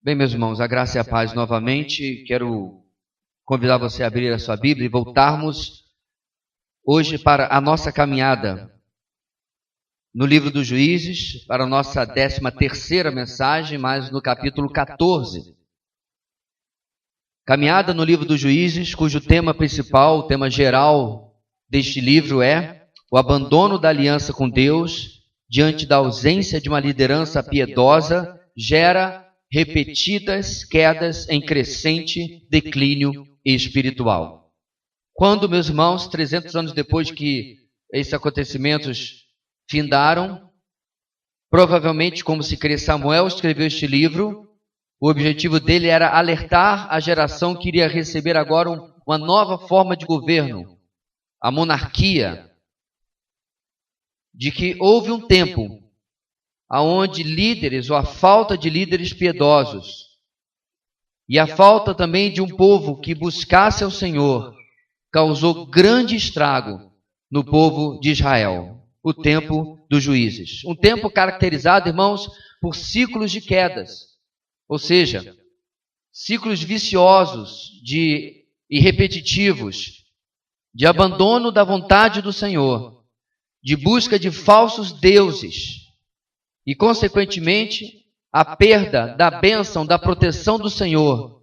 Bem, meus irmãos, a graça e a paz novamente. Quero convidar você a abrir a sua Bíblia e voltarmos hoje para a nossa caminhada no livro dos Juízes, para a nossa 13ª mensagem, mas no capítulo 14. Caminhada no livro dos Juízes, cujo tema principal, o tema geral deste livro é o abandono da aliança com Deus diante da ausência de uma liderança piedosa gera repetidas quedas em crescente declínio espiritual. Quando, meus irmãos, 300 anos depois que esses acontecimentos findaram, provavelmente, como se crê, Samuel escreveu este livro. O objetivo dele era alertar a geração que iria receber agora uma nova forma de governo, a monarquia, de que houve um tempo aonde líderes, ou a falta de líderes piedosos, e a falta também de um povo que buscasse ao Senhor, causou grande estrago no povo de Israel. O tempo dos juízes. Um tempo caracterizado, irmãos, por ciclos de quedas, ou seja, ciclos viciosos e repetitivos, de abandono da vontade do Senhor, de busca de falsos deuses, e, consequentemente, a perda da bênção, da proteção do Senhor,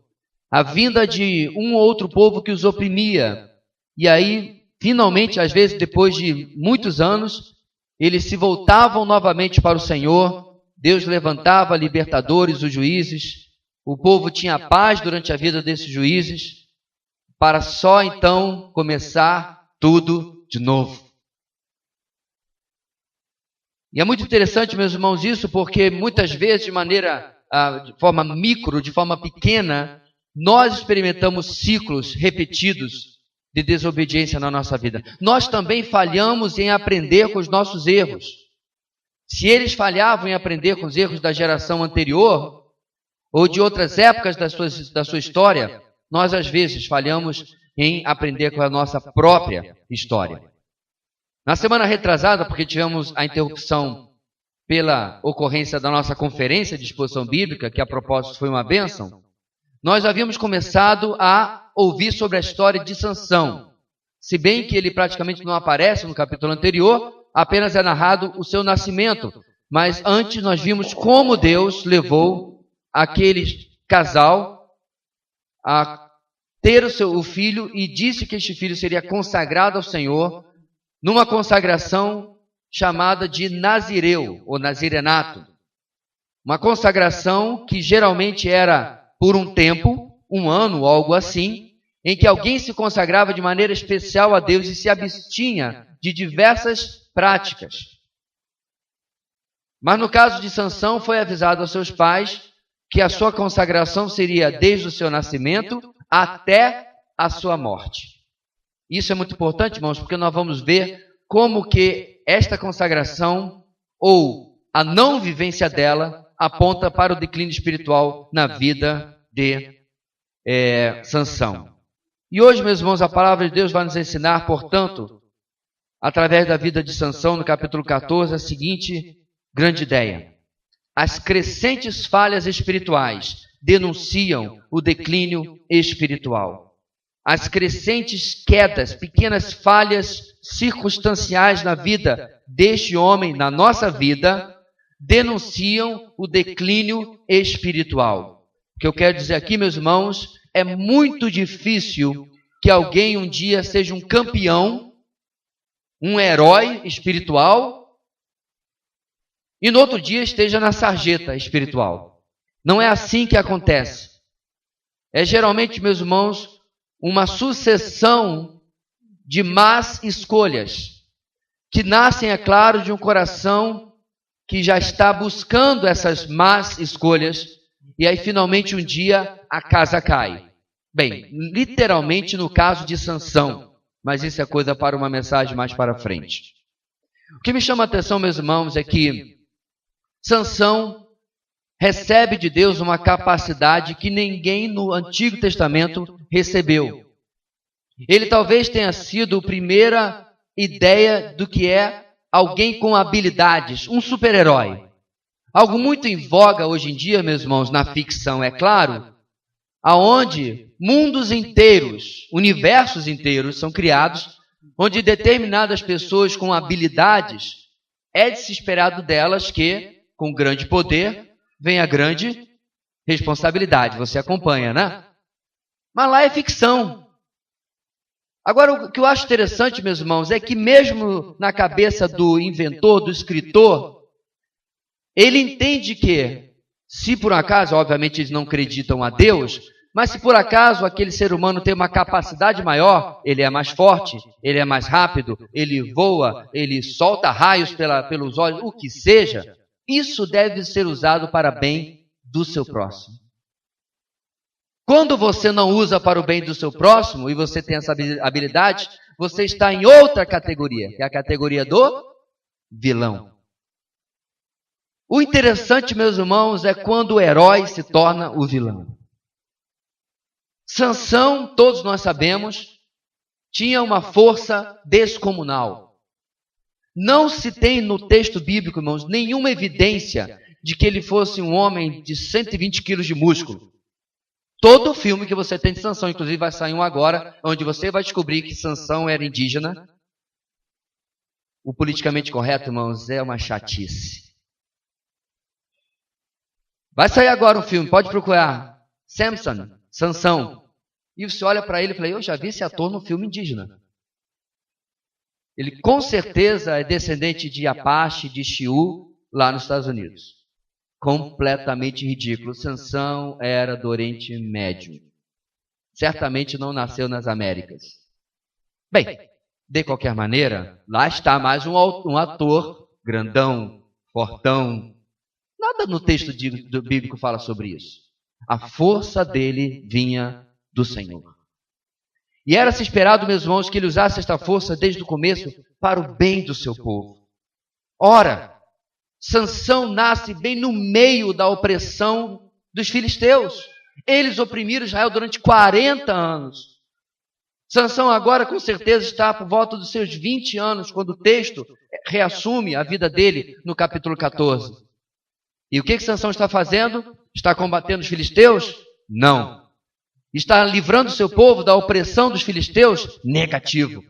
a vinda de um ou outro povo que os oprimia, e aí, finalmente, às vezes, depois de muitos anos, eles se voltavam novamente para o Senhor, Deus levantava libertadores, os juízes, o povo tinha paz durante a vida desses juízes, para só então começar tudo de novo. E é muito interessante, meus irmãos, isso, porque muitas vezes, de forma micro, de forma pequena, nós experimentamos ciclos repetidos de desobediência na nossa vida. Nós também falhamos em aprender com os nossos erros. Se eles falhavam em aprender com os erros da geração anterior, ou de outras épocas da sua história, nós às vezes falhamos em aprender com a nossa própria história. Na semana retrasada, porque tivemos a interrupção pela ocorrência da nossa conferência de exposição bíblica, que a propósito foi uma bênção, nós havíamos começado a ouvir sobre a história de Sansão. Se bem que ele praticamente não aparece no capítulo anterior, apenas é narrado o seu nascimento. Mas antes nós vimos como Deus levou aquele casal a ter o filho e disse que este filho seria consagrado ao Senhor numa consagração chamada de Nazireu, ou Nazirenato. Uma consagração que geralmente era por um tempo, um ano ou algo assim, em que alguém se consagrava de maneira especial a Deus e se abstinha de diversas práticas. Mas no caso de Sansão, foi avisado aos seus pais que a sua consagração seria desde o seu nascimento até a sua morte. Isso é muito importante, irmãos, porque nós vamos ver como que esta consagração, ou a não vivência dela, aponta para o declínio espiritual na vida de Sansão. E hoje, meus irmãos, a palavra de Deus vai nos ensinar, portanto, através da vida de Sansão, no capítulo 14, a seguinte grande ideia. As crescentes falhas espirituais denunciam o declínio espiritual. As crescentes quedas, pequenas falhas circunstanciais na vida deste homem, na nossa vida, denunciam o declínio espiritual. O que eu quero dizer aqui, meus irmãos, é muito difícil que alguém um dia seja um campeão, um herói espiritual, e no outro dia esteja na sarjeta espiritual. Não é assim que acontece. É geralmente, meus irmãos, uma sucessão de más escolhas, que nascem, é claro, de um coração que já está buscando essas más escolhas, e aí finalmente um dia a casa cai. Bem, literalmente no caso de Sansão, mas isso é coisa para uma mensagem mais para frente. O que me chama a atenção, meus irmãos, é que Sansão recebe de Deus uma capacidade que ninguém no Antigo Testamento recebeu. Ele talvez tenha sido a primeira ideia do que é alguém com habilidades, um super-herói. Algo muito em voga hoje em dia, meus irmãos, na ficção, é claro, aonde mundos inteiros, universos inteiros são criados, onde determinadas pessoas com habilidades, é de se esperado delas que, com grande poder, venha grande responsabilidade. Você acompanha, né? Mas lá é ficção. Agora, o que eu acho interessante, meus irmãos, é que mesmo na cabeça do inventor, do escritor, ele entende que, se por um acaso, obviamente eles não acreditam a Deus, mas se por acaso aquele ser humano tem uma capacidade maior, ele é mais forte, ele é mais rápido, ele voa, ele solta raios pelos olhos, o que seja, isso deve ser usado para bem do seu próximo. Quando você não usa para o bem do seu próximo, e você tem essa habilidade, você está em outra categoria, que é a categoria do vilão. O interessante, meus irmãos, é quando o herói se torna o vilão. Sansão, todos nós sabemos, tinha uma força descomunal. Não se tem no texto bíblico, irmãos, nenhuma evidência de que ele fosse um homem de 120 quilos de músculo. Todo filme que você tem de Sansão, inclusive vai sair um agora, onde você vai descobrir que Sansão era indígena. O politicamente correto, irmãos, é uma chatice. Vai sair agora um filme, pode procurar. Sansão. E você olha para ele e fala, eu já vi esse ator no filme indígena. Ele com certeza é descendente de Apache, de Xiú, lá nos Estados Unidos. Completamente ridículo. Sansão era do Oriente Médio. Certamente não nasceu nas Américas. Bem, de qualquer maneira, lá está mais um ator grandão, fortão. Nada no texto do bíblico fala sobre isso. A força dele vinha do Senhor. E era-se esperado, meus irmãos, que ele usasse esta força desde o começo para o bem do seu povo. Ora, Sansão nasce bem no meio da opressão dos filisteus. Eles oprimiram Israel durante 40 anos. Sansão agora, com certeza, está por volta dos seus 20 anos, quando o texto reassume a vida dele no capítulo 14. E o que Sansão está fazendo? Está combatendo os filisteus? Não. Está livrando o seu povo da opressão dos filisteus? Negativo.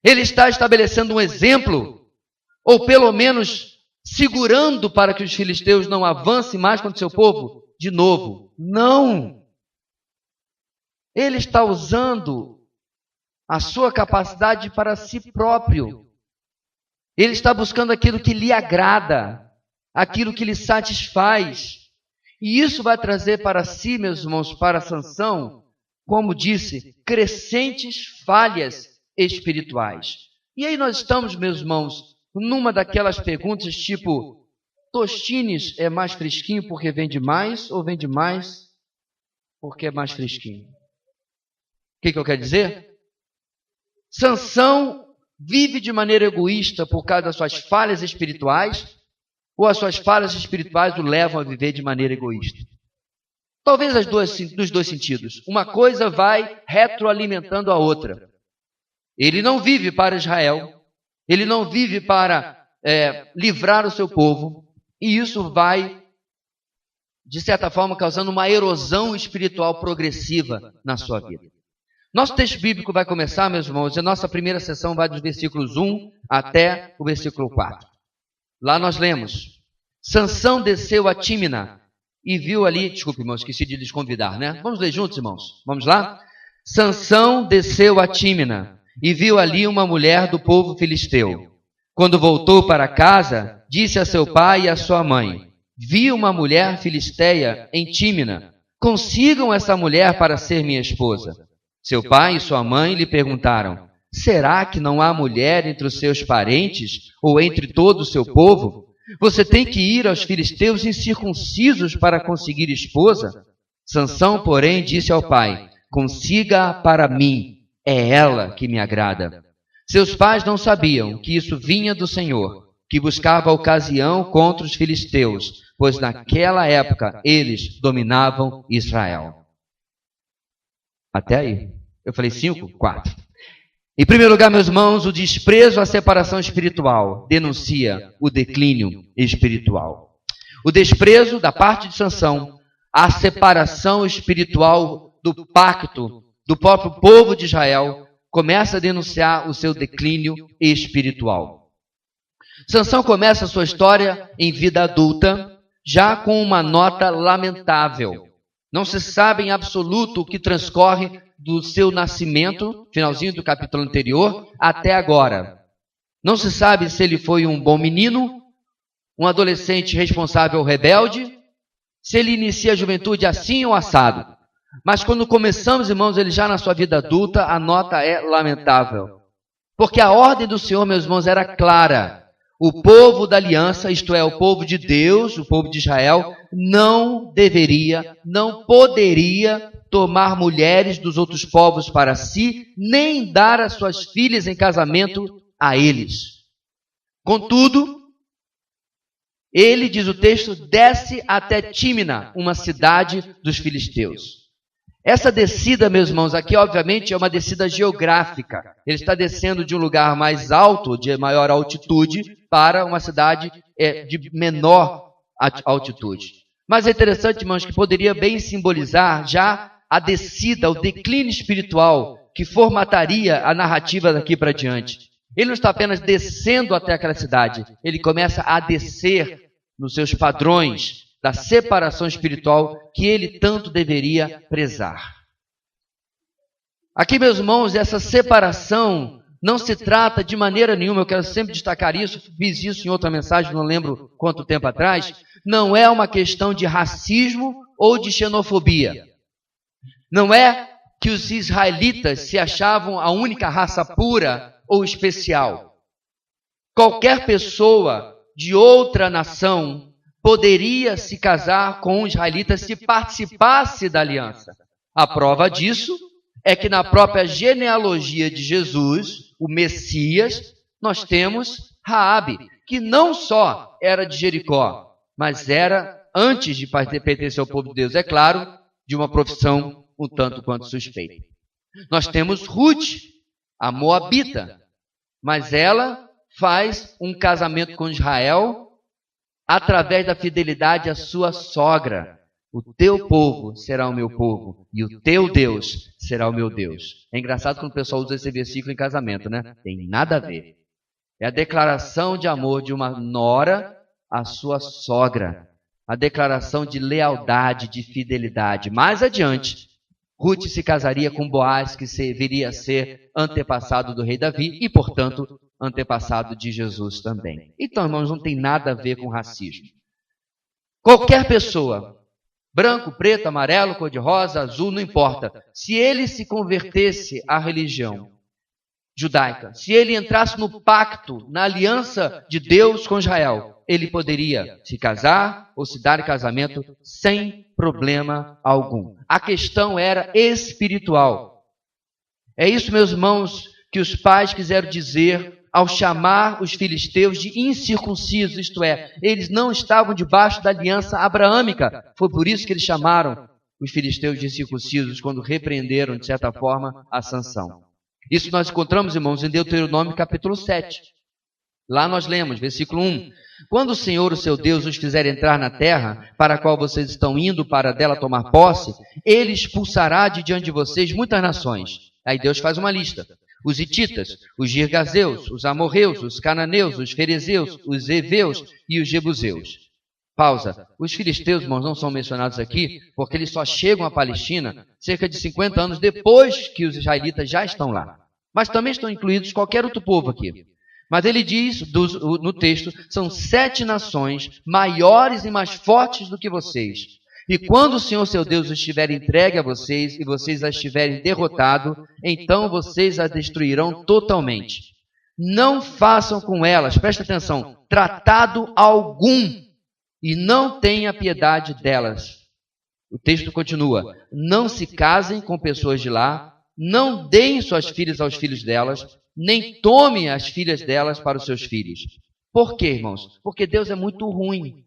Ele está estabelecendo um exemplo, ou pelo menos segurando para que os filisteus não avancem mais contra o seu povo? De novo, não. Ele está usando a sua capacidade para si próprio. Ele está buscando aquilo que lhe agrada, aquilo que lhe satisfaz. E isso vai trazer para si, meus irmãos, para Sansão, como disse, crescentes falhas espirituais. E aí nós estamos, meus irmãos, numa daquelas perguntas tipo, Tostines é mais fresquinho porque vende mais ou vende mais porque é mais fresquinho? O que eu quero dizer? Sansão vive de maneira egoísta por causa das suas falhas espirituais ou as suas falhas espirituais o levam a viver de maneira egoísta? Talvez dos dois sentidos. Uma coisa vai retroalimentando a outra. Ele não vive para Israel. Ele não vive para livrar o seu povo. E isso vai, de certa forma, causando uma erosão espiritual progressiva na sua vida. Nosso texto bíblico vai começar, meus irmãos, e a nossa primeira sessão vai dos versículos 1 até o versículo 4. Lá nós lemos, Sansão desceu a Tímina e viu ali, desculpe, irmãos, esqueci de lhes convidar, né? Vamos ler juntos, irmãos? Vamos lá? Sansão desceu a Tímina e viu ali uma mulher do povo filisteu. Quando voltou para casa, disse a seu pai e a sua mãe, vi uma mulher filisteia em Tímina, consigam essa mulher para ser minha esposa. Seu pai e sua mãe lhe perguntaram, será que não há mulher entre os seus parentes ou entre todo o seu povo? Você tem que ir aos filisteus incircuncisos para conseguir esposa? Sansão, porém, disse ao pai: consiga para mim, é ela que me agrada. Seus pais não sabiam que isso vinha do Senhor, que buscava ocasião contra os filisteus, pois naquela época eles dominavam Israel. Até aí. Eu falei 5? 4. Em primeiro lugar, meus irmãos, o desprezo à separação espiritual denuncia o declínio espiritual. O desprezo da parte de Sansão à separação espiritual do pacto do próprio povo de Israel começa a denunciar o seu declínio espiritual. Sansão começa a sua história em vida adulta, já com uma nota lamentável. Não se sabe em absoluto o que transcorre do seu nascimento, finalzinho do capítulo anterior, até agora. Não se sabe se ele foi um bom menino, um adolescente responsável ou rebelde, se ele inicia a juventude assim ou assado. Mas quando começamos, irmãos, ele já na sua vida adulta, a nota é lamentável. Porque a ordem do Senhor, meus irmãos, era clara. O povo da aliança, isto é, o povo de Deus, o povo de Israel, não deveria, não poderia tomar mulheres dos outros povos para si, nem dar as suas filhas em casamento a eles. Contudo, ele, diz o texto, desce até Tímina, uma cidade dos filisteus. Essa descida, meus irmãos, aqui obviamente é uma descida geográfica. Ele está descendo de um lugar mais alto, de maior altitude, para uma cidade de menor altitude. Mas é interessante, irmãos, que poderia bem simbolizar já a descida, o declínio espiritual que formataria a narrativa daqui para diante. Ele não está apenas descendo até aquela cidade, ele começa a descer nos seus padrões da separação espiritual que ele tanto deveria prezar. Aqui, meus irmãos, essa separação não se trata de maneira nenhuma, eu quero sempre destacar isso, fiz isso em outra mensagem, não lembro quanto tempo atrás, não é uma questão de racismo ou de xenofobia. Não é que os israelitas se achavam a única raça pura ou especial. Qualquer pessoa de outra nação poderia se casar com um israelita se participasse da aliança. A prova disso é que na própria genealogia de Jesus, o Messias, nós temos Raabe, que não só era de Jericó, mas era, antes de pertencer ao povo de Deus, é claro, de uma profissão um tanto quanto suspeita. Nós temos Ruth, a moabita, mas ela faz um casamento com Israel através da fidelidade à sua sogra. O teu povo será o meu povo e o teu Deus será o meu Deus. É engraçado quando o pessoal usa esse versículo em casamento, né? Tem nada a ver. É a declaração de amor de uma nora à sua sogra. A declaração de lealdade, de fidelidade. Mais adiante, Ruth se casaria com Boaz, que viria a ser antepassado do rei Davi e, portanto, antepassado de Jesus também. Então, irmãos, não tem nada a ver com racismo. Qualquer pessoa, branco, preto, amarelo, cor-de-rosa, azul, não importa, se ele se convertesse à religião judaica, se ele entrasse no pacto, na aliança de Deus com Israel, ele poderia se casar ou se dar em casamento sem problema algum. A questão era espiritual. É isso, meus irmãos, que os pais quiseram dizer ao chamar os filisteus de incircuncisos, isto é, eles não estavam debaixo da aliança abraâmica. Foi por isso que eles chamaram os filisteus de incircuncisos, quando repreenderam, de certa forma, a Sansão. Isso nós encontramos, irmãos, em Deuteronômio capítulo 7. Lá nós lemos, versículo 1. Quando o Senhor, o seu Deus, os fizer entrar na terra, para a qual vocês estão indo para dela tomar posse, ele expulsará de diante de vocês muitas nações. Aí Deus faz uma lista. Os hititas, os girgazeus, os amorreus, os cananeus, os ferezeus, os heveus e os jebuseus. Pausa. Os filisteus, irmãos, não são mencionados aqui, porque eles só chegam à Palestina cerca de 50 anos depois que os israelitas já estão lá. Mas também estão incluídos qualquer outro povo aqui. Mas ele diz, no texto, são 7 nações maiores e mais fortes do que vocês. E quando o Senhor seu Deus estiver entregue a vocês e vocês a estiverem derrotado, então vocês a destruirão totalmente. Não façam com elas, presta atenção, tratado algum, e não tenha piedade delas. O texto continua: não se casem com pessoas de lá, não deem suas filhas aos filhos delas, nem tomem as filhas delas para os seus filhos. Por quê, irmãos? Porque Deus é muito ruim.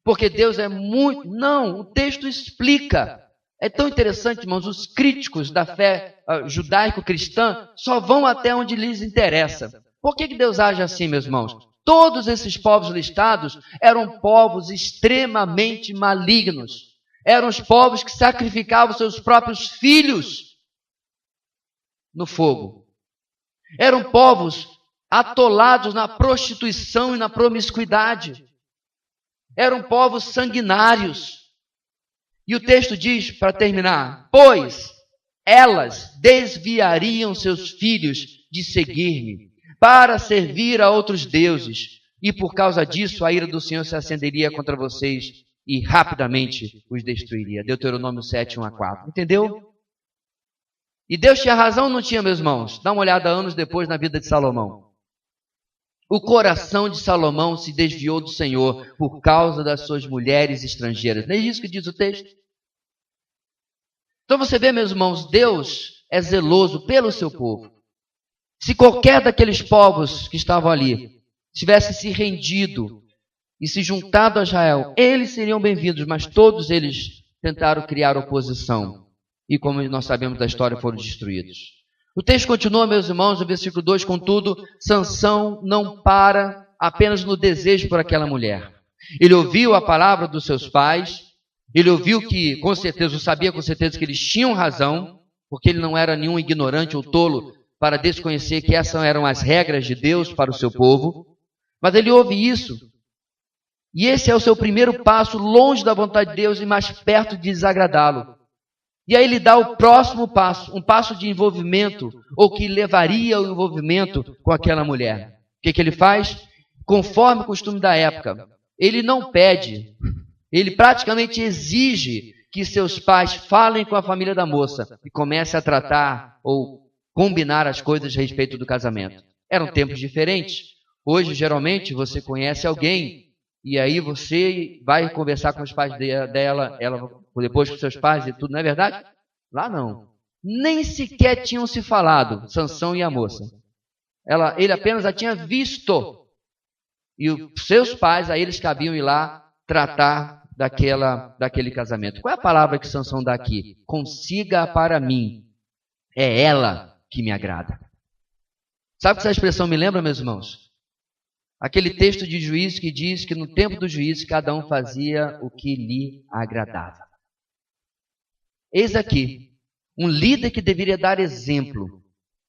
Porque Deus é muito... Não, o texto explica. É tão interessante, irmãos, os críticos da fé judaico-cristã só vão até onde lhes interessa. Por que Deus age assim, meus irmãos? Todos esses povos listados eram povos extremamente malignos. Eram os povos que sacrificavam seus próprios filhos no fogo. Eram povos atolados na prostituição e na promiscuidade. Eram povos sanguinários. E o texto diz, para terminar, pois elas desviariam seus filhos de seguir-me, para servir a outros deuses, e por causa disso a ira do Senhor se acenderia contra vocês e rapidamente os destruiria. Deuteronômio 7, 1-4. Entendeu? E Deus tinha razão ou não tinha, meus irmãos? Dá uma olhada anos depois na vida de Salomão. O coração de Salomão se desviou do Senhor por causa das suas mulheres estrangeiras. Não é isso que diz o texto? Então você vê, meus irmãos, Deus é zeloso pelo seu povo. Se qualquer daqueles povos que estavam ali tivesse se rendido e se juntado a Israel, eles seriam bem-vindos, mas todos eles tentaram criar oposição. E como nós sabemos da história, foram destruídos. O texto continua, meus irmãos, no versículo 2, contudo, Sansão não para apenas no desejo por aquela mulher. Ele ouviu a palavra dos seus pais, ele ouviu que, com certeza, sabia com certeza que eles tinham razão, porque ele não era nenhum ignorante ou tolo para desconhecer que essas eram as regras de Deus para o seu povo. Mas ele ouve isso, e esse é o seu primeiro passo longe da vontade de Deus e mais perto de desagradá-lo. E aí ele dá o próximo passo, um passo de envolvimento, ou que levaria ao envolvimento com aquela mulher. O que ele faz? Conforme o costume da época, ele não pede, ele praticamente exige que seus pais falem com a família da moça e comecem a tratar ou combinar as coisas a respeito do casamento. Eram tempos diferentes. Hoje, geralmente, você conhece alguém e aí você vai conversar com os pais dela, ela depois com seus pais e tudo, não é verdade? Lá não. Nem sequer tinham se falado, Sansão e a moça. Ele apenas a tinha visto. E os seus pais, a eles cabiam ir lá tratar daquele casamento. Qual é a palavra que Sansão dá aqui? Consiga para mim. É ela que me agrada. Sabe o que essa expressão me lembra, meus irmãos? Aquele texto de Juízes que diz que no tempo do juízo cada um fazia o que lhe agradava. Eis aqui, um líder que deveria dar exemplo,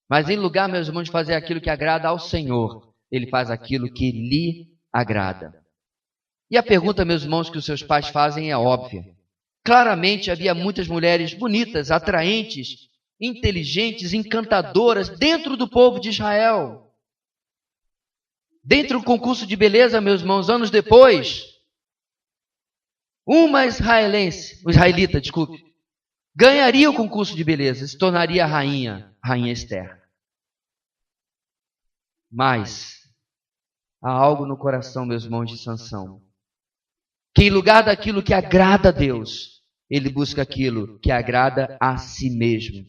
mas em lugar, meus irmãos, de fazer aquilo que agrada ao Senhor, ele faz aquilo que lhe agrada. E a pergunta, meus irmãos, que os seus pais fazem é óbvia. Claramente havia muitas mulheres bonitas, atraentes, inteligentes, encantadoras dentro do povo de Israel. Dentro do concurso de beleza, meus irmãos, anos depois, uma israelita, ganharia o concurso de beleza, se tornaria a rainha Esther. Mas há algo no coração, meus irmãos, de Sansão, que em lugar daquilo que agrada a Deus, ele busca aquilo que agrada a si mesmo.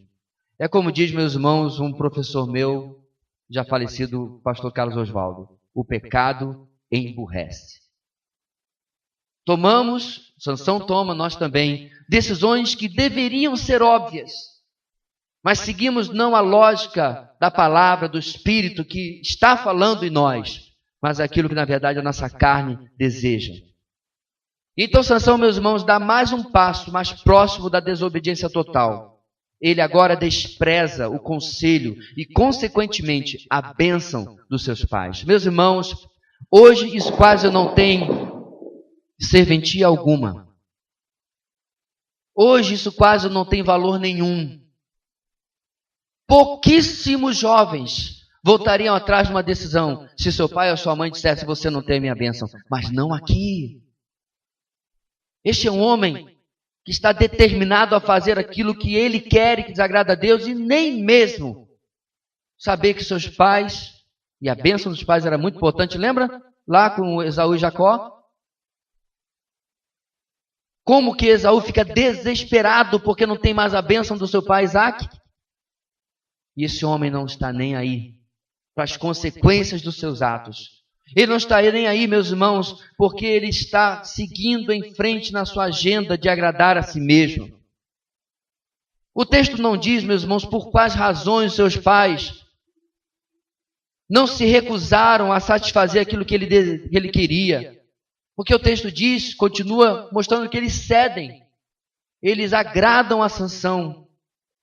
É como diz, meus irmãos, um professor meu, já falecido, pastor Carlos Oswaldo, o pecado emburrece. Sansão toma, nós também, decisões que deveriam ser óbvias, mas seguimos não a lógica da palavra, do Espírito que está falando em nós, mas aquilo que na verdade a nossa carne deseja. Então Sansão, meus irmãos, dá mais um passo mais próximo da desobediência total. Ele agora despreza o conselho e, consequentemente, a bênção dos seus pais. Meus irmãos, hoje isso quase não tem serventia alguma. Hoje isso quase não tem valor nenhum. Pouquíssimos jovens voltariam atrás de uma decisão se seu pai ou sua mãe dissesse: você não tem a minha bênção. Mas não aqui. Este é um homem que está determinado a fazer aquilo que ele quer e que desagrada a Deus, e nem mesmo saber que seus pais, e a bênção dos pais era muito importante, lembra lá com Esaú e Jacó? Como que Esaú fica desesperado porque não tem mais a bênção do seu pai Isaac? E esse homem não está nem aí para as consequências dos seus atos. Ele não está nem aí, meus irmãos, porque ele está seguindo em frente na sua agenda de agradar a si mesmo. O texto não diz, meus irmãos, por quais razões seus pais não se recusaram a satisfazer aquilo que ele queria. Porque o texto diz, continua mostrando que eles cedem, eles agradam a Sansão.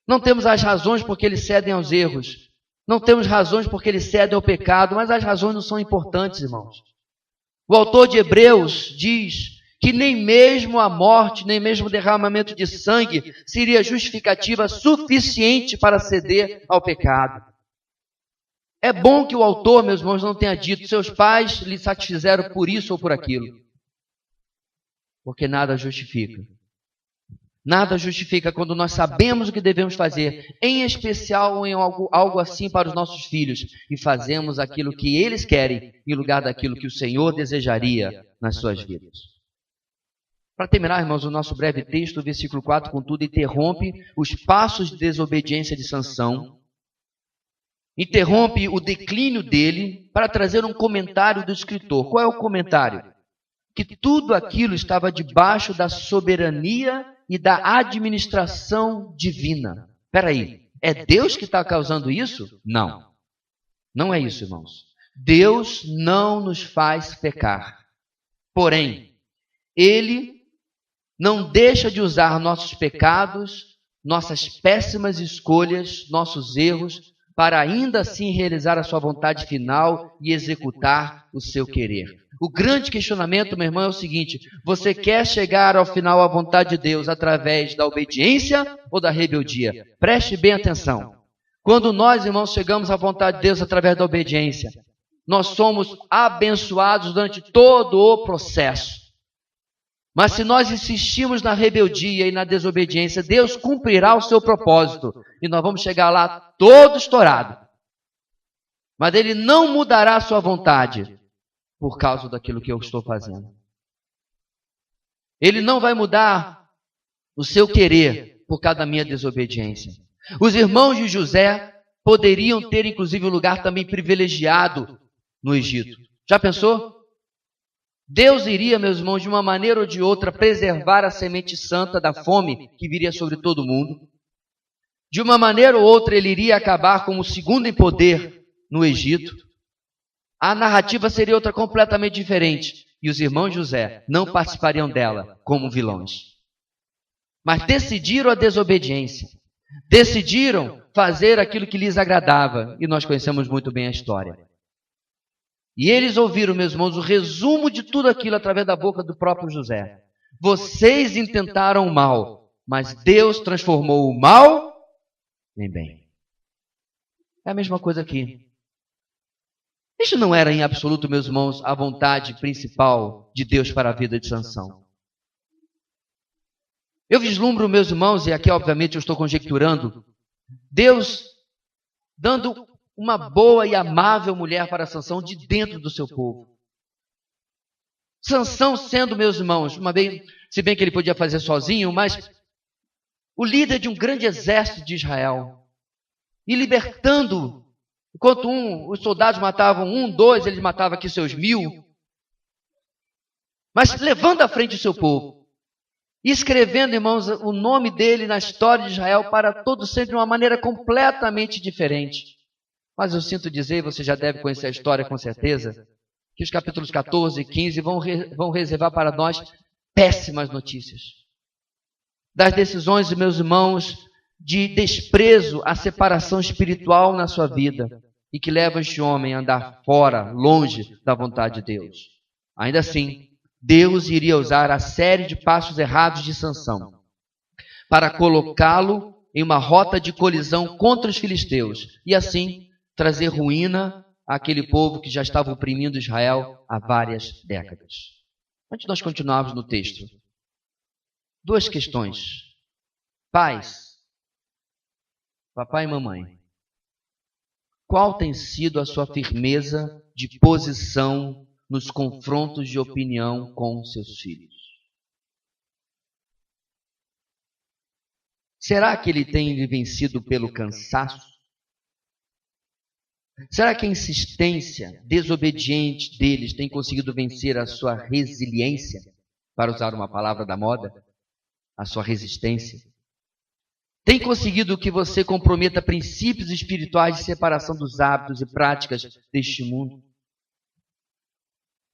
Não temos as razões porque eles cedem aos erros. Não temos razões porque eles cedem ao pecado, mas as razões não são importantes, irmãos. O autor de Hebreus diz que nem mesmo a morte, nem mesmo o derramamento de sangue seria justificativa suficiente para ceder ao pecado. É bom que o autor, meus irmãos, não tenha dito seus pais lhe satisfizeram por isso ou por aquilo. Porque nada justifica. Nada justifica quando nós sabemos o que devemos fazer, em especial em algo assim para os nossos filhos, e fazemos aquilo que eles querem, em lugar daquilo que o Senhor desejaria nas suas vidas. Para terminar, irmãos, o nosso breve texto, o versículo 4, contudo, interrompe os passos de desobediência de Sansão, interrompe o declínio dele para trazer um comentário do escritor. Qual é o comentário? Que tudo aquilo estava debaixo da soberania e da administração divina. Espera aí, é Deus que está causando isso? Não. Não é isso, irmãos. Deus não nos faz pecar. Porém, Ele não deixa de usar nossos pecados, nossas péssimas escolhas, nossos erros, para ainda assim realizar a sua vontade final e executar o seu querer. O grande questionamento, meu irmão, é o seguinte: você quer chegar ao final à vontade de Deus através da obediência ou da rebeldia? Preste bem atenção. Quando nós, irmãos, chegamos à vontade de Deus através da obediência, nós somos abençoados durante todo o processo. Mas se nós insistimos na rebeldia e na desobediência, Deus cumprirá o seu propósito. E nós vamos chegar lá todo estourado. Mas Ele não mudará a sua vontade por causa daquilo que eu estou fazendo. Ele não vai mudar o seu querer por causa da minha desobediência. Os irmãos de José poderiam ter, inclusive, um lugar também privilegiado no Egito. Já pensou? Deus iria, meus irmãos, de uma maneira ou de outra, preservar a semente santa da fome que viria sobre todo o mundo. De uma maneira ou outra, Ele iria acabar como o segundo em poder no Egito. A narrativa seria outra completamente diferente. E os irmãos de José não participariam dela como vilões. Mas decidiram a desobediência. Decidiram fazer aquilo que lhes agradava. E nós conhecemos muito bem a história. E eles ouviram, meus irmãos, o resumo de tudo aquilo através da boca do próprio José. Vocês intentaram o mal, mas Deus transformou o mal em bem. É a mesma coisa aqui. Isso não era em absoluto, meus irmãos, a vontade principal de Deus para a vida de Sansão. Eu vislumbro, meus irmãos, e aqui obviamente eu estou conjecturando, Deus dando uma boa e amável mulher para Sansão de dentro do seu povo. Sansão sendo, meus irmãos, se bem que ele podia fazer sozinho, mas o líder de um grande exército de Israel. E libertando, enquanto os soldados matavam 2, ele matava aqui seus 1000. Mas levando à frente o seu povo. E escrevendo, irmãos, o nome dele na história de Israel para todos sempre de uma maneira completamente diferente. Mas eu sinto dizer, você já deve conhecer a história com certeza, que os capítulos 14 e 15 vão reservar para nós péssimas notícias. Das decisões, meus irmãos, de desprezo à separação espiritual na sua vida e que leva este homem a andar fora, longe da vontade de Deus. Ainda assim, Deus iria usar a série de passos errados de Sansão para colocá-lo em uma rota de colisão contra os filisteus e assim trazer ruína àquele povo que já estava oprimindo Israel há várias décadas. Antes de nós continuarmos no texto, Duas questões. Pais, papai e mamãe, qual tem sido a sua firmeza de posição nos confrontos de opinião com seus filhos? Será que ele tem lhe vencido pelo cansaço? Será que a insistência desobediente deles tem conseguido vencer a sua resiliência, para usar uma palavra da moda, a sua resistência? Tem conseguido que você comprometa princípios espirituais de separação dos hábitos e práticas deste mundo?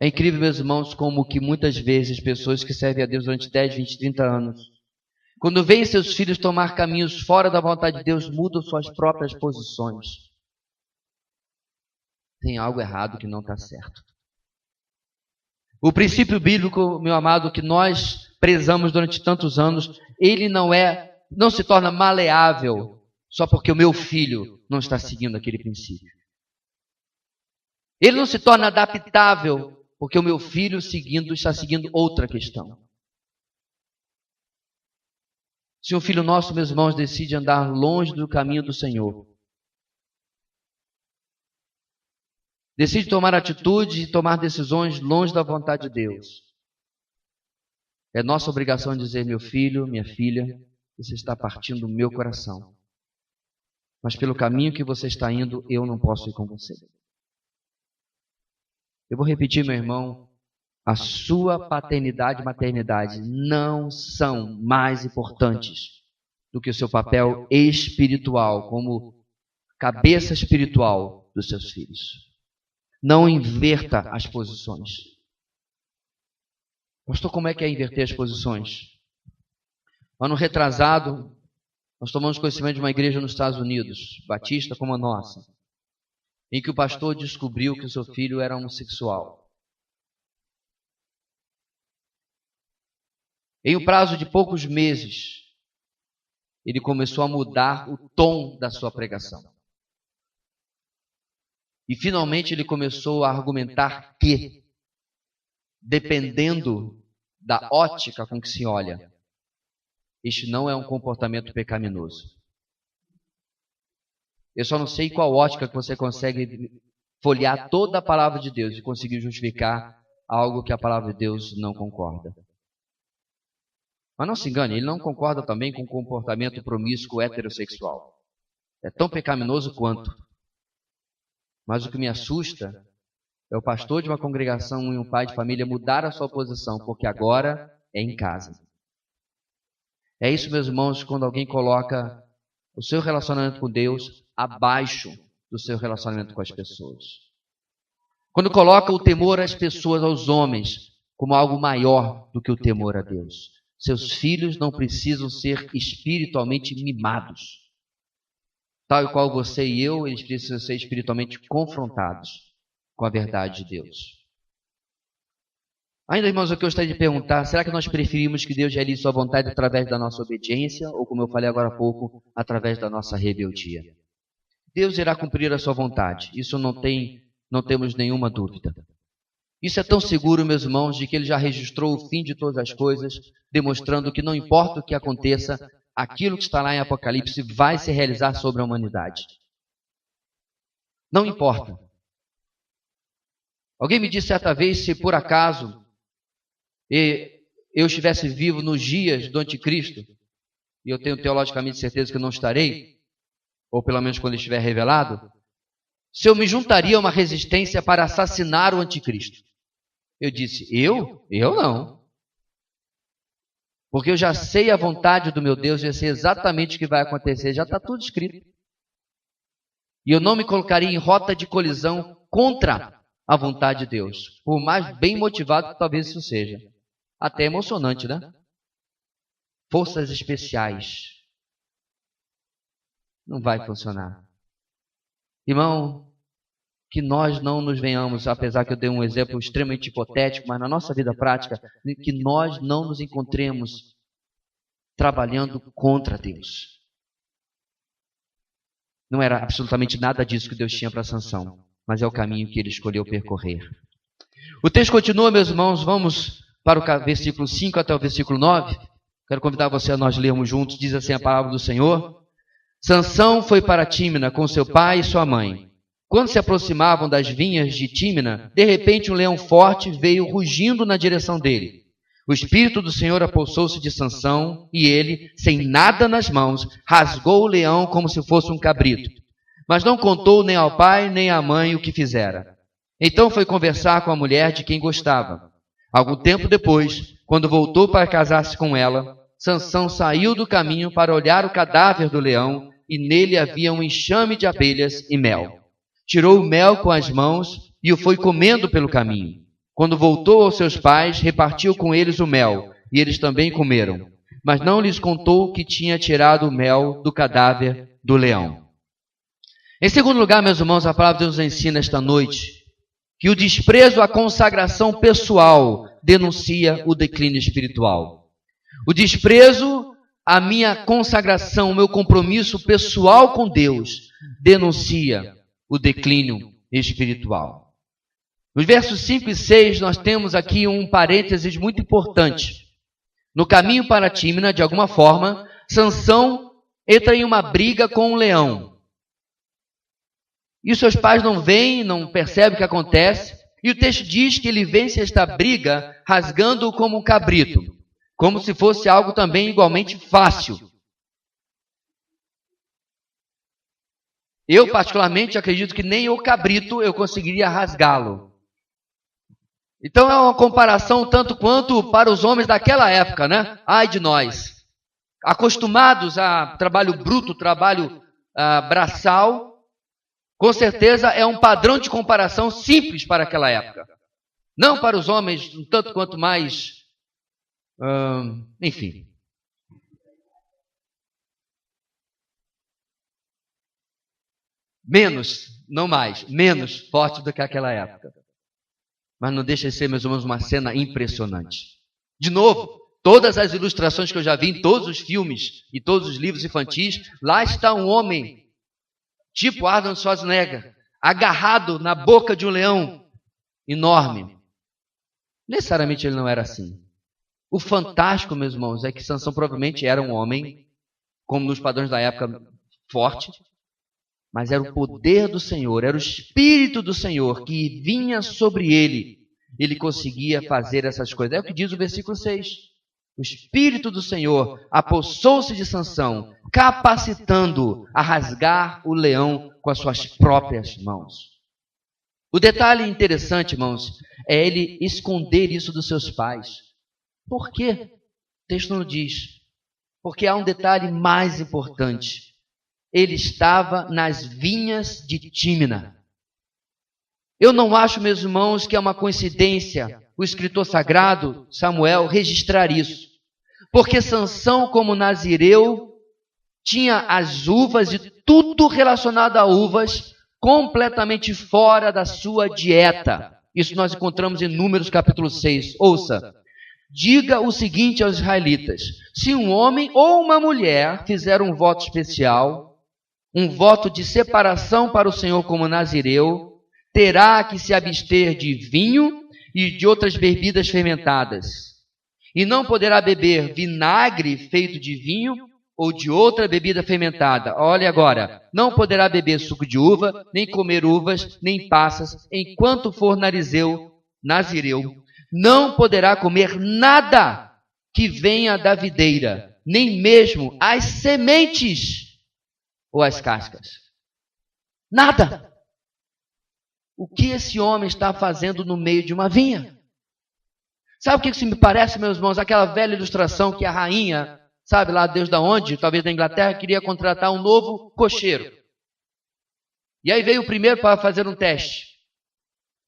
É incrível, meus irmãos, como que muitas vezes pessoas que servem a Deus durante 10, 20, 30 anos, quando veem seus filhos tomar caminhos fora da vontade de Deus, mudam suas próprias posições. Tem algo errado que não está certo. O princípio bíblico, meu amado, que nós prezamos durante tantos anos, ele não se torna maleável só porque o meu filho não está seguindo aquele princípio. Ele não se torna adaptável porque o meu filho está seguindo outra questão. Se um filho nosso, meus irmãos, decide andar longe do caminho do Senhor, decide tomar atitude e tomar decisões longe da vontade de Deus, é nossa obrigação dizer: meu filho, minha filha, você está partindo do meu coração, mas pelo caminho que você está indo, eu não posso ir com você. Eu vou repetir, meu irmão, a sua paternidade e maternidade não são mais importantes do que o seu papel espiritual, como cabeça espiritual dos seus filhos. Não inverta as posições. Pastor, como é que é inverter as posições? Ano retrasado, nós tomamos conhecimento de uma igreja nos Estados Unidos, batista como a nossa, em que o pastor descobriu que o seu filho era homossexual. Em um prazo de poucos meses, ele começou a mudar o tom da sua pregação. E finalmente ele começou a argumentar que, dependendo da ótica com que se olha, este não é um comportamento pecaminoso. Eu só não sei qual ótica que você consegue folhear toda a palavra de Deus e conseguir justificar algo que a palavra de Deus não concorda. Mas não se engane, ele não concorda também com o comportamento promíscuo heterossexual. É tão pecaminoso quanto. Mas o que me assusta é o pastor de uma congregação e um pai de família mudar a sua posição, porque agora é em casa. É isso, meus irmãos, quando alguém coloca o seu relacionamento com Deus abaixo do seu relacionamento com as pessoas. Quando coloca o temor às pessoas, aos homens, como algo maior do que o temor a Deus. Seus filhos não precisam ser espiritualmente mimados. Tal e qual você e eu, eles precisam ser espiritualmente confrontados com a verdade de Deus. Ainda, irmãos, o que eu gostaria de perguntar, será que nós preferimos que Deus realize sua vontade através da nossa obediência ou, como eu falei agora há pouco, através da nossa rebeldia? Deus irá cumprir a sua vontade, isso não temos nenhuma dúvida. Isso é tão seguro, meus irmãos, de que Ele já registrou o fim de todas as coisas, demonstrando que não importa o que aconteça, aquilo que está lá em Apocalipse vai se realizar sobre a humanidade. Não importa. Alguém me disse certa vez, se por acaso eu estivesse vivo nos dias do anticristo, e eu tenho teologicamente certeza que não estarei, ou pelo menos quando ele estiver revelado, se eu me juntaria a uma resistência para assassinar o anticristo. Eu disse, eu? Eu não. Porque eu já sei a vontade do meu Deus, já sei exatamente o que vai acontecer, já está tudo escrito. E eu não me colocaria em rota de colisão contra a vontade de Deus, por mais bem motivado que talvez isso seja. Até emocionante, né? Forças especiais. Não vai funcionar. Irmão, que nós não nos venhamos, apesar que eu dei um exemplo extremamente hipotético, mas na nossa vida prática, que nós não nos encontremos trabalhando contra Deus. Não era absolutamente nada disso que Deus tinha para Sansão, mas é o caminho que ele escolheu percorrer. O texto continua, meus irmãos, vamos para o versículo 5 até o versículo 9. Quero convidar você a nós lermos juntos. Diz assim a palavra do Senhor. Sansão foi para Tímina com seu pai e sua mãe. Quando se aproximavam das vinhas de Tímina, de repente um leão forte veio rugindo na direção dele. O Espírito do Senhor apossou-se de Sansão e ele, sem nada nas mãos, rasgou o leão como se fosse um cabrito. Mas não contou nem ao pai nem à mãe o que fizera. Então foi conversar com a mulher de quem gostava. Algum tempo depois, quando voltou para casar-se com ela, Sansão saiu do caminho para olhar o cadáver do leão e nele havia um enxame de abelhas e mel. Tirou o mel com as mãos e o foi comendo pelo caminho. Quando voltou aos seus pais, repartiu com eles o mel, e eles também comeram. Mas não lhes contou que tinha tirado o mel do cadáver do leão. Em segundo lugar, meus irmãos, a palavra de Deus nos ensina esta noite que o desprezo à consagração pessoal denuncia o declínio espiritual. O desprezo à minha consagração, o meu compromisso pessoal com Deus, denuncia o declínio espiritual. Nos versos 5 e 6, nós temos aqui um parênteses muito importante. No caminho para Tímina, de alguma forma, Sansão entra em uma briga com um leão. E os seus pais não veem, não percebem o que acontece. E o texto diz que ele vence esta briga rasgando-o como um cabrito. Como se fosse algo também igualmente fácil. Eu, particularmente, acredito que nem o cabrito eu conseguiria rasgá-lo. Então é uma comparação tanto quanto para os homens daquela época, né? Ai de nós. Acostumados a trabalho bruto, trabalho braçal, com certeza é um padrão de comparação simples para aquela época. Não para os homens, um tanto quanto mais... enfim. Menos, não mais, menos forte do que aquela época. Mas não deixa de ser, meus irmãos, uma cena impressionante. De novo, todas as ilustrações que eu já vi em todos os filmes e todos os livros infantis, lá está um homem, tipo Arnold Schwarzenegger, agarrado na boca de um leão enorme. Necessariamente ele não era assim. O fantástico, meus irmãos, é que Sansão provavelmente era um homem, como nos padrões da época, forte, mas era o poder do Senhor, era o Espírito do Senhor que vinha sobre ele. Ele conseguia fazer essas coisas. É o que diz o versículo 6. O Espírito do Senhor apossou-se de Sansão, capacitando-o a rasgar o leão com as suas próprias mãos. O detalhe interessante, irmãos, é ele esconder isso dos seus pais. Por quê? O texto não diz. Porque há um detalhe mais importante. Ele estava nas vinhas de Tímina. Eu não acho, meus irmãos, que é uma coincidência o escritor sagrado, Samuel, registrar isso. Porque Sansão, como nazireu, tinha as uvas e tudo relacionado a uvas completamente fora da sua dieta. Isso nós encontramos em Números capítulo 6. Ouça. Diga o seguinte aos israelitas: se um homem ou uma mulher fizer um voto especial, um voto de separação para o Senhor como nazireu, terá que se abster de vinho e de outras bebidas fermentadas. E não poderá beber vinagre feito de vinho ou de outra bebida fermentada. Olha agora, não poderá beber suco de uva, nem comer uvas, nem passas, enquanto for nazireu. Não poderá comer nada que venha da videira, nem mesmo as sementes ou as cascas. Nada. O que esse homem está fazendo no meio de uma vinha? Sabe o que isso me parece, meus irmãos? Aquela velha ilustração que a rainha, sabe lá Deus da onde, talvez da Inglaterra, queria contratar um novo cocheiro. E aí veio o primeiro para fazer um teste.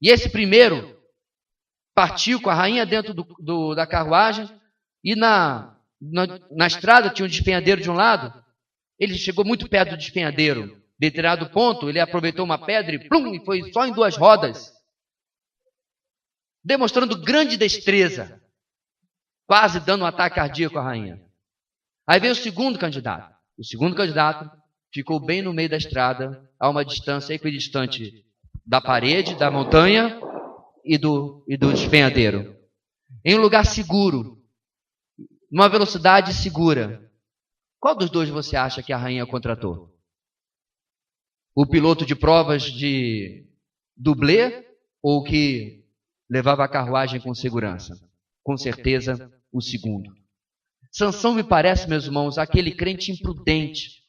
E esse primeiro partiu com a rainha dentro da carruagem e na estrada tinha um despenhadeiro de um lado. Ele chegou muito perto do despenhadeiro. Determinado ponto, ele aproveitou uma pedra e plum, e foi só em 2 rodas. Demonstrando grande destreza. Quase dando um ataque cardíaco à rainha. Aí veio o segundo candidato. O segundo candidato ficou bem no meio da estrada, a uma distância equidistante da parede, da montanha e do despenhadeiro. Em um lugar seguro. numa velocidade segura. Qual dos dois você acha que a rainha contratou? O piloto de provas de dublê ou o que levava a carruagem com segurança? Com certeza, o segundo. Sansão me parece, meus irmãos, aquele crente imprudente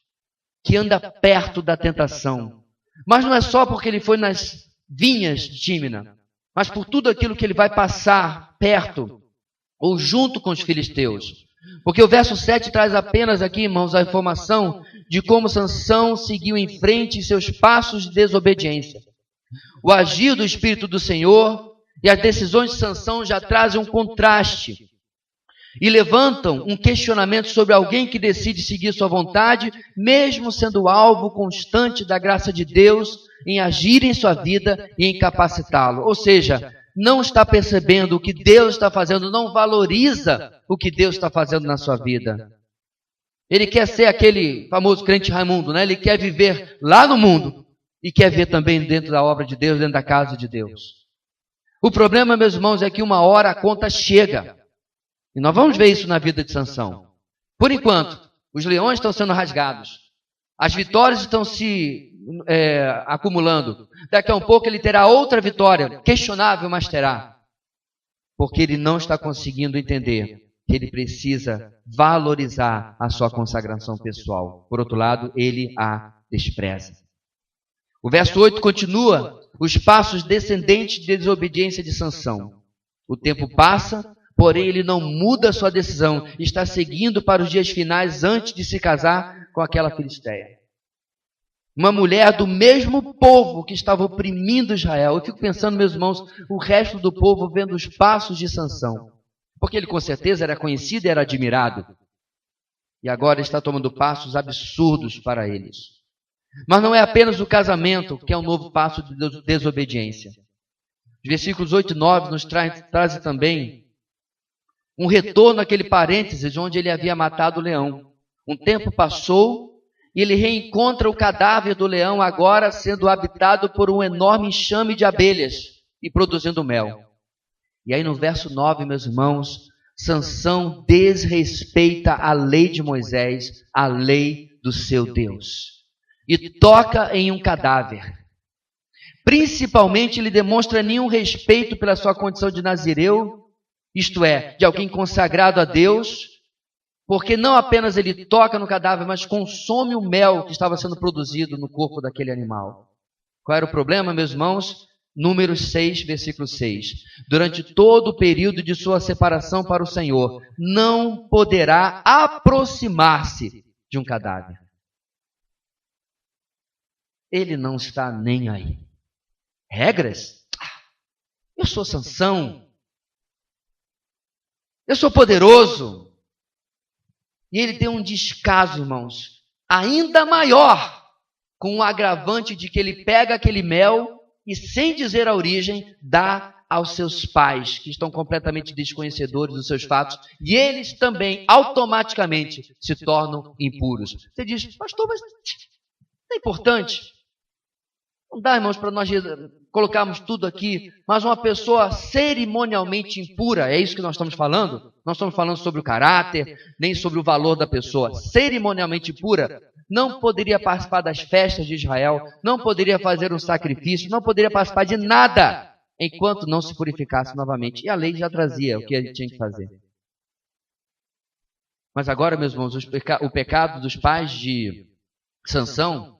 que anda perto da tentação. Mas não é só porque ele foi nas vinhas de Tímina, mas por tudo aquilo que ele vai passar perto ou junto com os filisteus. Porque o verso 7 traz apenas aqui, irmãos, a informação de como Sansão seguiu em frente em seus passos de desobediência. O agir do Espírito do Senhor e as decisões de Sansão já trazem um contraste e levantam um questionamento sobre alguém que decide seguir sua vontade, mesmo sendo alvo constante da graça de Deus em agir em sua vida e em capacitá-lo. Ou seja, não está percebendo o que Deus está fazendo, não valoriza o que Deus está fazendo na sua vida. Ele quer ser aquele famoso crente Raimundo, né? Ele quer viver lá no mundo e quer ver também dentro da obra de Deus, dentro da casa de Deus. O problema, meus irmãos, é que uma hora a conta chega. E nós vamos ver isso na vida de Sansão. Por enquanto, os leões estão sendo rasgados. As vitórias estão se acumulando. Daqui a um pouco ele terá outra vitória, questionável, mas terá. Porque ele não está conseguindo entender que ele precisa valorizar a sua consagração pessoal. Por outro lado, ele a despreza. O verso 8 continua os passos descendentes de desobediência de Sansão. O tempo passa, porém ele não muda sua decisão, está seguindo para os dias finais antes de se casar com aquela filisteia. Uma mulher do mesmo povo que estava oprimindo Israel. Eu fico pensando, meus irmãos, o resto do povo vendo os passos de Sansão. Porque ele com certeza era conhecido e era admirado. E agora está tomando passos absurdos para eles. Mas não é apenas o casamento que é um novo passo de desobediência. Os versículos 8 e 9 nos trazem também um retorno àquele parênteses onde ele havia matado o leão. Um tempo passou e ele reencontra o cadáver do leão agora sendo habitado por um enorme enxame de abelhas e produzindo mel. E aí no verso 9, meus irmãos, Sansão desrespeita a lei de Moisés, a lei do seu Deus, e toca em um cadáver. Principalmente ele demonstra nenhum respeito pela sua condição de nazireu, isto é, de alguém consagrado a Deus, porque não apenas ele toca no cadáver, mas consome o mel que estava sendo produzido no corpo daquele animal. Qual era o problema, meus irmãos? Números 6, versículo 6. Durante todo o período de sua separação para o Senhor, não poderá aproximar-se de um cadáver. Ele não está nem aí. Regras? Eu sou Sansão. Eu sou poderoso. E ele tem um descaso, irmãos, ainda maior, com o agravante de que ele pega aquele mel e, sem dizer a origem, dá aos seus pais, que estão completamente desconhecedores dos seus fatos, e eles também, automaticamente, se tornam impuros. Você diz, pastor, mas não é importante? Não dá, irmãos, para nós colocarmos tudo aqui, mas uma pessoa cerimonialmente impura, é isso que nós estamos falando? Não estamos falando sobre o caráter, nem sobre o valor da pessoa. Cerimonialmente impura, não poderia participar das festas de Israel, não poderia fazer um sacrifício, não poderia participar de nada, enquanto não se purificasse novamente. E a lei já trazia o que ele tinha que fazer. Mas agora, meus irmãos, o pecado dos pais de Sansão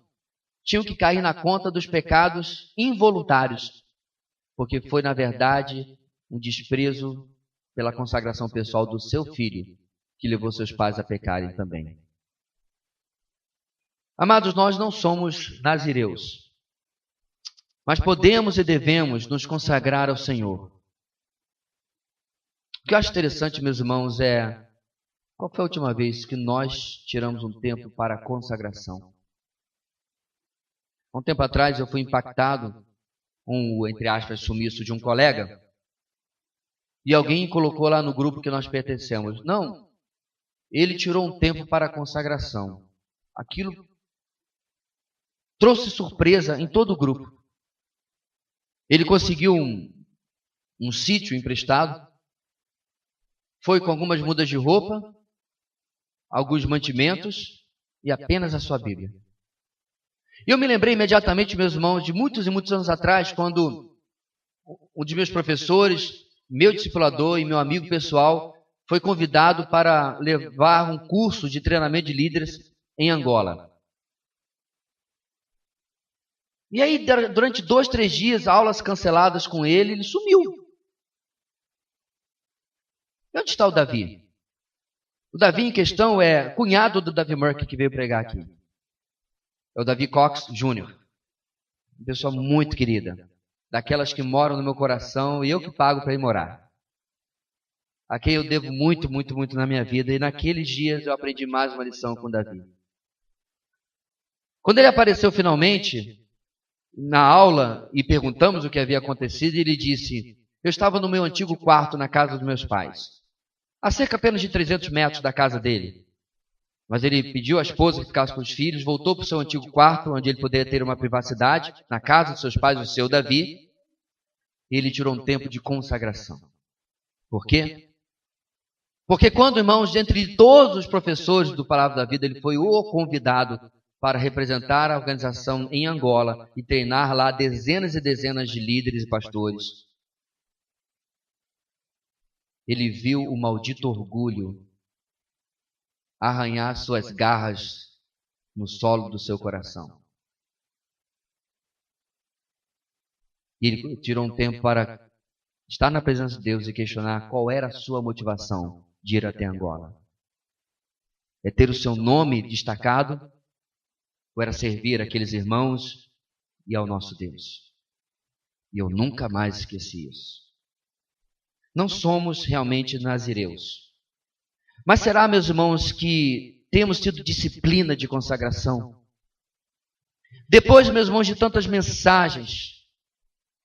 tinham que cair na conta dos pecados involuntários, porque foi, na verdade, um desprezo pela consagração pessoal do seu filho, que levou seus pais a pecarem também. Amados, nós não somos nazireus, mas podemos e devemos nos consagrar ao Senhor. O que eu acho interessante, meus irmãos, é qual foi a última vez que nós tiramos um tempo para a consagração? Há um tempo atrás eu fui impactado com o, entre aspas, sumiço de um colega, e alguém colocou lá no grupo que nós pertencemos. Não, ele tirou um tempo para a consagração. Aquilo trouxe surpresa em todo o grupo. Ele conseguiu um sítio emprestado, foi com algumas mudas de roupa, alguns mantimentos e apenas a sua Bíblia. E eu me lembrei imediatamente, meus irmãos, de muitos e muitos anos atrás, quando um dos meus professores, meu discipulador e meu amigo pessoal, foi convidado para levar um curso de treinamento de líderes em Angola. E aí, durante 2, 3 dias, aulas canceladas com ele sumiu. E onde está o Davi? O Davi em questão é cunhado do Davi Murk, que veio pregar aqui. É o Davi Cox Jr. Uma pessoa muito querida. Daquelas que moram no meu coração e eu que pago para ir morar. A quem eu devo muito, muito, muito na minha vida. E naqueles dias eu aprendi mais uma lição com o Davi. Quando ele apareceu finalmente na aula e perguntamos o que havia acontecido, ele disse: eu estava no meu antigo quarto na casa dos meus pais, a cerca apenas de 300 metros da casa dele. Mas ele pediu à esposa que ficasse com os filhos, voltou para o seu antigo quarto, onde ele poderia ter uma privacidade, na casa dos seus pais, o seu Davi, e ele tirou um tempo de consagração. Por quê? Porque quando, irmãos, dentre todos os professores do Palavra da Vida, ele foi o convidado para representar a organização em Angola e treinar lá dezenas e dezenas de líderes e pastores, ele viu o maldito orgulho arranhar suas garras no solo do seu coração. E ele tirou um tempo para estar na presença de Deus e questionar qual era a sua motivação de ir até Angola. É ter o seu nome destacado ou era servir aqueles irmãos e ao nosso Deus? E eu nunca mais esqueci isso. Não somos realmente nazireus. Mas será, meus irmãos, que temos tido disciplina de consagração? Depois, meus irmãos, de tantas mensagens,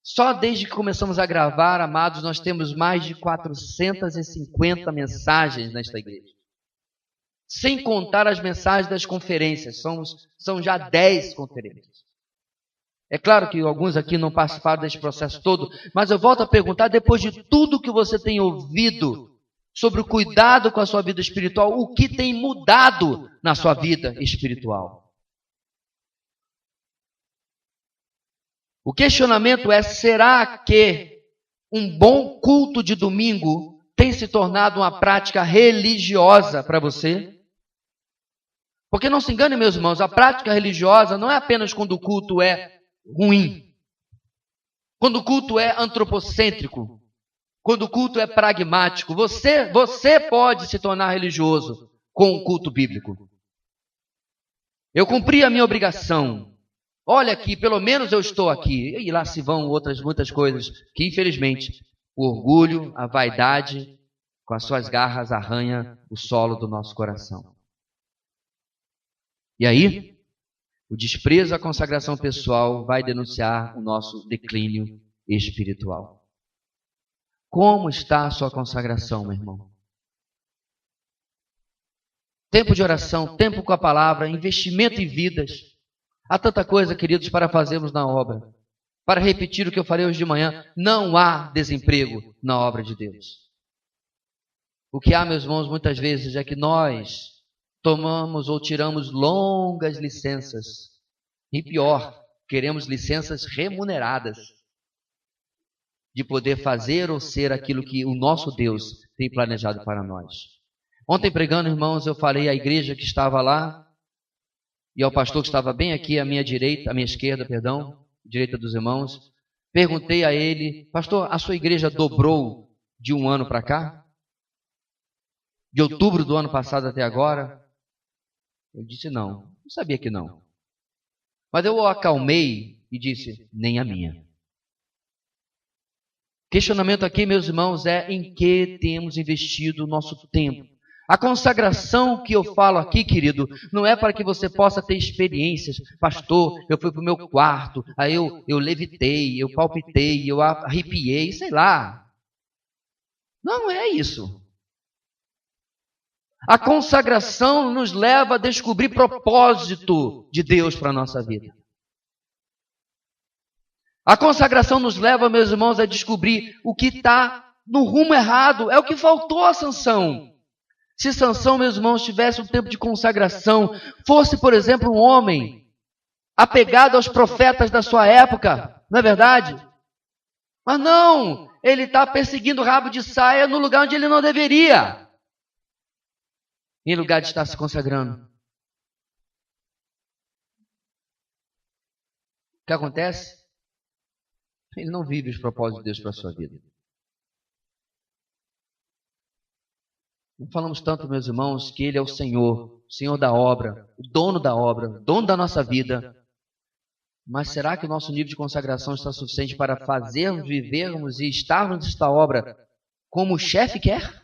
só desde que começamos a gravar, amados, nós temos mais de 450 mensagens nesta igreja. Sem contar as mensagens das conferências, são já 10 conferências. É claro que alguns aqui não participaram desse processo todo, mas eu volto a perguntar, depois de tudo que você tem ouvido sobre o cuidado com a sua vida espiritual, o que tem mudado na sua vida espiritual? O questionamento é, será que um bom culto de domingo tem se tornado uma prática religiosa para você? Porque não se engane, meus irmãos, a prática religiosa não é apenas quando o culto é ruim, quando o culto é antropocêntrico, quando o culto é pragmático. Você pode se tornar religioso com o culto bíblico. Eu cumpri a minha obrigação. Olha aqui, pelo menos eu estou aqui. E lá se vão outras muitas coisas que, infelizmente, o orgulho, a vaidade, com as suas garras arranha o solo do nosso coração. E aí, o desprezo à consagração pessoal vai denunciar o nosso declínio espiritual. Como está a sua consagração, meu irmão? Tempo de oração, tempo com a palavra, investimento em vidas. Há tanta coisa, queridos, para fazermos na obra. Para repetir o que eu falei hoje de manhã, não há desemprego na obra de Deus. O que há, meus irmãos, muitas vezes é que nós tomamos ou tiramos longas licenças. E pior, queremos licenças remuneradas de poder fazer ou ser aquilo que o nosso Deus tem planejado para nós. Ontem pregando, irmãos, eu falei à igreja que estava lá e ao pastor que estava bem aqui à minha direita, à minha esquerda, perdão, direita dos irmãos. Perguntei a ele: pastor, a sua igreja dobrou de um ano para cá? De outubro do ano passado até agora? Ele disse não, eu sabia que não. Mas eu o acalmei e disse: nem a minha. Questionamento aqui, meus irmãos, é em que temos investido o nosso tempo. A consagração que eu falo aqui, querido, não é para que você possa ter experiências. Pastor, eu fui para o meu quarto, aí eu levitei, eu palpitei, eu arrepiei, sei lá. Não é isso. A consagração nos leva a descobrir propósito de Deus para a nossa vida. A consagração nos leva, meus irmãos, a descobrir o que está no rumo errado. É o que faltou a Sansão. Se Sansão, meus irmãos, tivesse um tempo de consagração, fosse, por exemplo, um homem apegado aos profetas da sua época, não é verdade? Mas não, ele está perseguindo o rabo de saia no lugar onde ele não deveria, em lugar de estar se consagrando. O que acontece? Ele não vive os propósitos de Deus para a sua vida. Não falamos tanto, meus irmãos, que Ele é o Senhor da obra, o dono da nossa vida. Mas será que o nosso nível de consagração está suficiente para fazermos, vivermos e estarmos nesta obra como o chefe quer?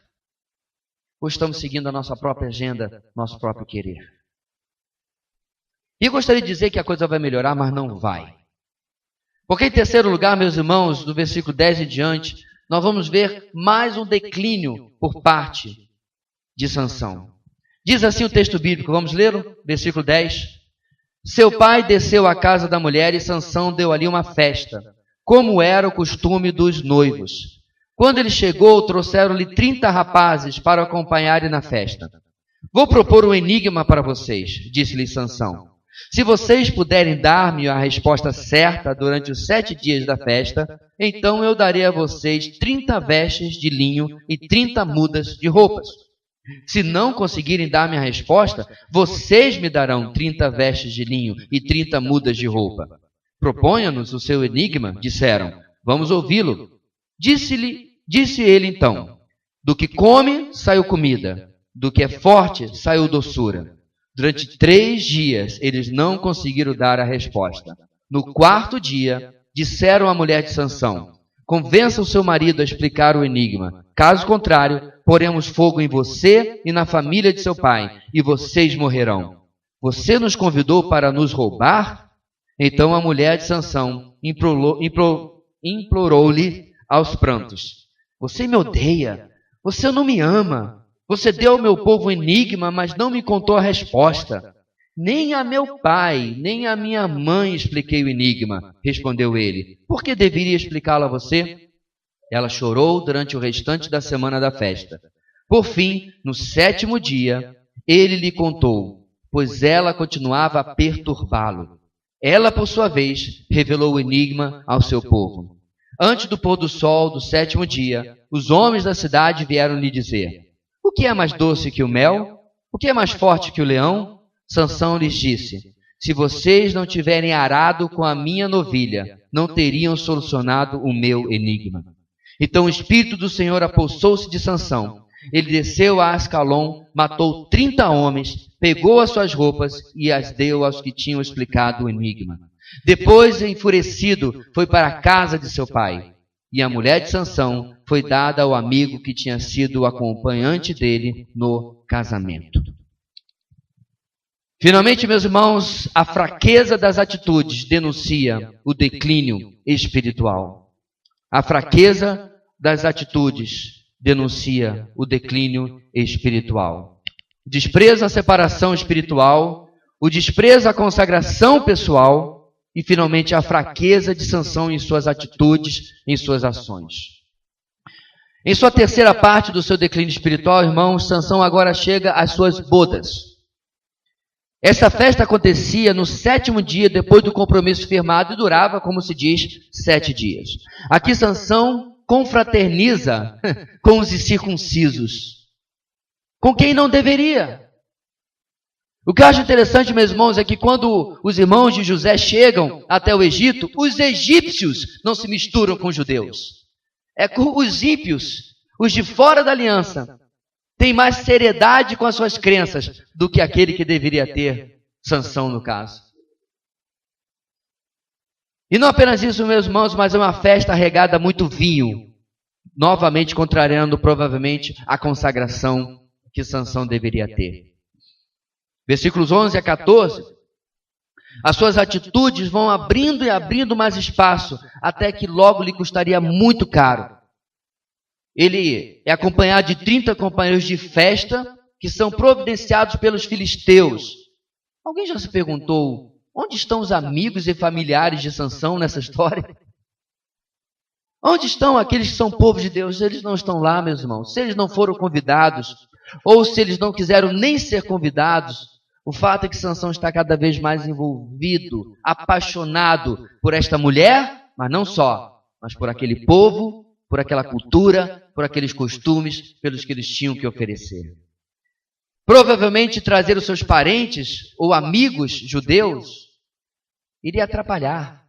Ou estamos seguindo a nossa própria agenda, nosso próprio querer? E eu gostaria de dizer que a coisa vai melhorar, mas não vai. Porque em terceiro lugar, meus irmãos, do versículo 10 em diante, nós vamos ver mais um declínio por parte de Sansão. Diz assim o texto bíblico, vamos ler? Versículo 10. Seu pai desceu à casa da mulher e Sansão deu ali uma festa, como era o costume dos noivos. Quando ele chegou, trouxeram-lhe 30 rapazes para o acompanharem na festa. Vou propor um enigma para vocês, disse-lhe Sansão. Se vocês puderem dar-me a resposta certa durante os 7 dias da festa, então eu darei a vocês 30 vestes de linho e 30 mudas de roupas. Se não conseguirem dar-me a resposta, vocês me darão 30 vestes de linho e 30 mudas de roupa. Proponha-nos o seu enigma, disseram. Vamos ouvi-lo. Disse ele então, do que come, saiu comida. Do que é forte, saiu doçura. Durante 3 dias, eles não conseguiram dar a resposta. No 4º dia, disseram à mulher de Sansão, convença o seu marido a explicar o enigma. Caso contrário, poremos fogo em você e na família de seu pai, e vocês morrerão. Você nos convidou para nos roubar? Então a mulher de Sansão implorou-lhe aos prantos. Você me odeia, você não me ama. Você deu ao meu povo um enigma, mas não me contou a resposta. Nem a meu pai, nem a minha mãe expliquei o enigma, respondeu ele. Por que deveria explicá-lo a você? Ela chorou durante o restante da semana da festa. Por fim, no 7º dia, ele lhe contou, pois ela continuava a perturbá-lo. Ela, por sua vez, revelou o enigma ao seu povo. Antes do pôr do sol do 7º dia, os homens da cidade vieram lhe dizer, o que é mais doce que o mel? O que é mais forte que o leão? Sansão lhes disse, se vocês não tiverem arado com a minha novilha, não teriam solucionado o meu enigma. Então o Espírito do Senhor apossou-se de Sansão. Ele desceu a Ascalon, matou 30 homens, pegou as suas roupas e as deu aos que tinham explicado o enigma. Depois, enfurecido, foi para a casa de seu pai. E a mulher de Sansão foi dada ao amigo que tinha sido o acompanhante dele no casamento. Finalmente, meus irmãos, a fraqueza das atitudes denuncia o declínio espiritual. A fraqueza das atitudes denuncia o declínio espiritual. O desprezo à separação espiritual, o desprezo à consagração pessoal e, finalmente, a fraqueza de Sansão em suas atitudes, em suas ações. Em sua terceira parte do seu declínio espiritual, irmãos, Sansão agora chega às suas bodas. Essa festa acontecia no 7º dia depois do compromisso firmado e durava, como se diz, 7 dias. Aqui Sansão confraterniza com os incircuncisos, com quem não deveria. O que eu acho interessante, meus irmãos, é que quando os irmãos de José chegam até o Egito, os egípcios não se misturam com os judeus. É que os ímpios, os de fora da aliança, têm mais seriedade com as suas crenças do que aquele que deveria ter, Sansão no caso. E não apenas isso, meus irmãos, mas é uma festa regada a muito vinho, novamente contrariando provavelmente a consagração que Sansão deveria ter. Versículos 11 a 14, as suas atitudes vão abrindo e abrindo mais espaço, até que logo lhe custaria muito caro. Ele é acompanhado de 30 companheiros de festa, que são providenciados pelos filisteus. Alguém já se perguntou, onde estão os amigos e familiares de Sansão nessa história? Onde estão aqueles que são povo de Deus? Eles não estão lá, meus irmãos. Se eles não foram convidados, ou se eles não quiseram nem ser convidados, o fato é que Sansão está cada vez mais envolvido, apaixonado por esta mulher, mas não só, mas por aquele povo, por aquela cultura, por aqueles costumes pelos que eles tinham que oferecer. Provavelmente trazer os seus parentes ou amigos judeus iria atrapalhar.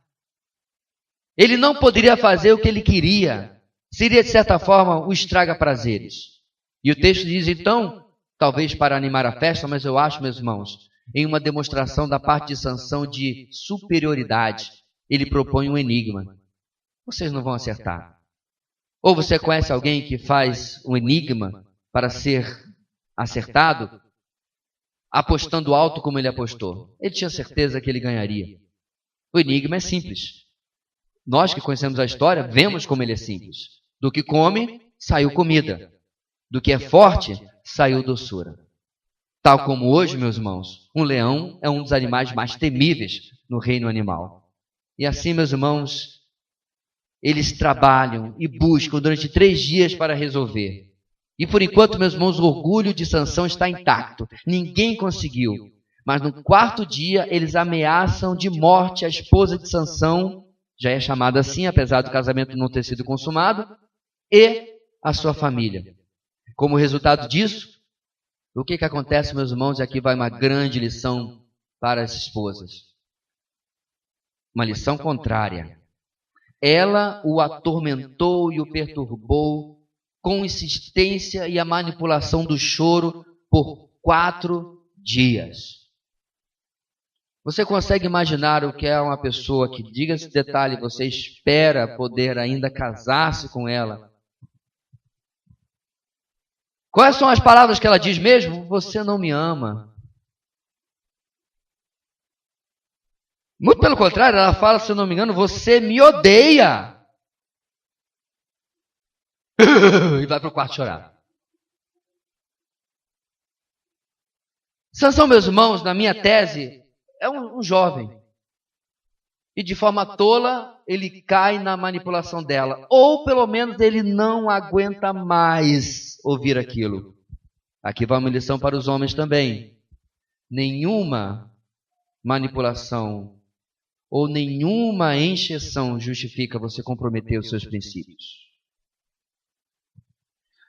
Ele não poderia fazer o que ele queria. Seria, de certa forma, o estraga-prazeres. E o texto diz, então, talvez para animar a festa, mas eu acho, meus irmãos, em uma demonstração da parte de Sansão de superioridade, ele propõe um enigma. Vocês não vão acertar. Ou você conhece alguém que faz um enigma para ser acertado, apostando alto como ele apostou? Ele tinha certeza que ele ganharia. O enigma é simples. Nós que conhecemos a história, vemos como ele é simples. Do que come, saiu comida. Do que é forte, saiu doçura. Tal como hoje, meus irmãos, um leão é um dos animais mais temíveis no reino animal. E assim, meus irmãos, eles trabalham e buscam durante 3 dias para resolver. E por enquanto, meus irmãos, o orgulho de Sansão está intacto. Ninguém conseguiu. Mas no 4º dia, eles ameaçam de morte a esposa de Sansão, já é chamada assim, apesar do casamento não ter sido consumado, e a sua família. Como resultado disso, o que acontece, meus irmãos? E aqui vai uma grande lição para as esposas. Uma lição contrária. Ela o atormentou e o perturbou com insistência e a manipulação do choro por 4 dias. Você consegue imaginar o que é uma pessoa que, diga-se detalhe, você espera poder ainda casar-se com ela? Quais são as palavras que ela diz mesmo? Você não me ama. Muito pelo contrário, ela fala, se eu não me engano, você me odeia. E vai para o quarto chorar. Sansão, meus irmãos, na minha tese, é um jovem. E de forma tola, ele cai na manipulação dela. Ou pelo menos ele não aguenta mais ouvir aquilo. Aqui vai uma lição para os homens também. Nenhuma manipulação ou nenhuma encheção justifica você comprometer os seus princípios.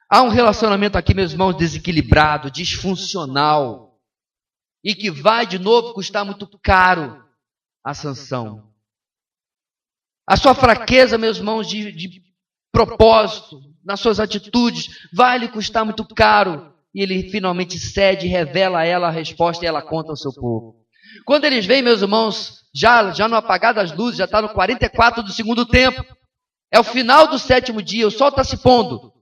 Há um relacionamento aqui, meus irmãos, desequilibrado, disfuncional, e que vai de novo custar muito caro a Sansão. A sua fraqueza, meus irmãos, de propósito, nas suas atitudes, vai lhe custar muito caro. E ele finalmente cede, revela a ela a resposta e ela conta ao seu povo. Quando eles vêm, meus irmãos, já no apagar das luzes, já está no 44 do segundo tempo. É o final do 7º dia, o sol está se pondo.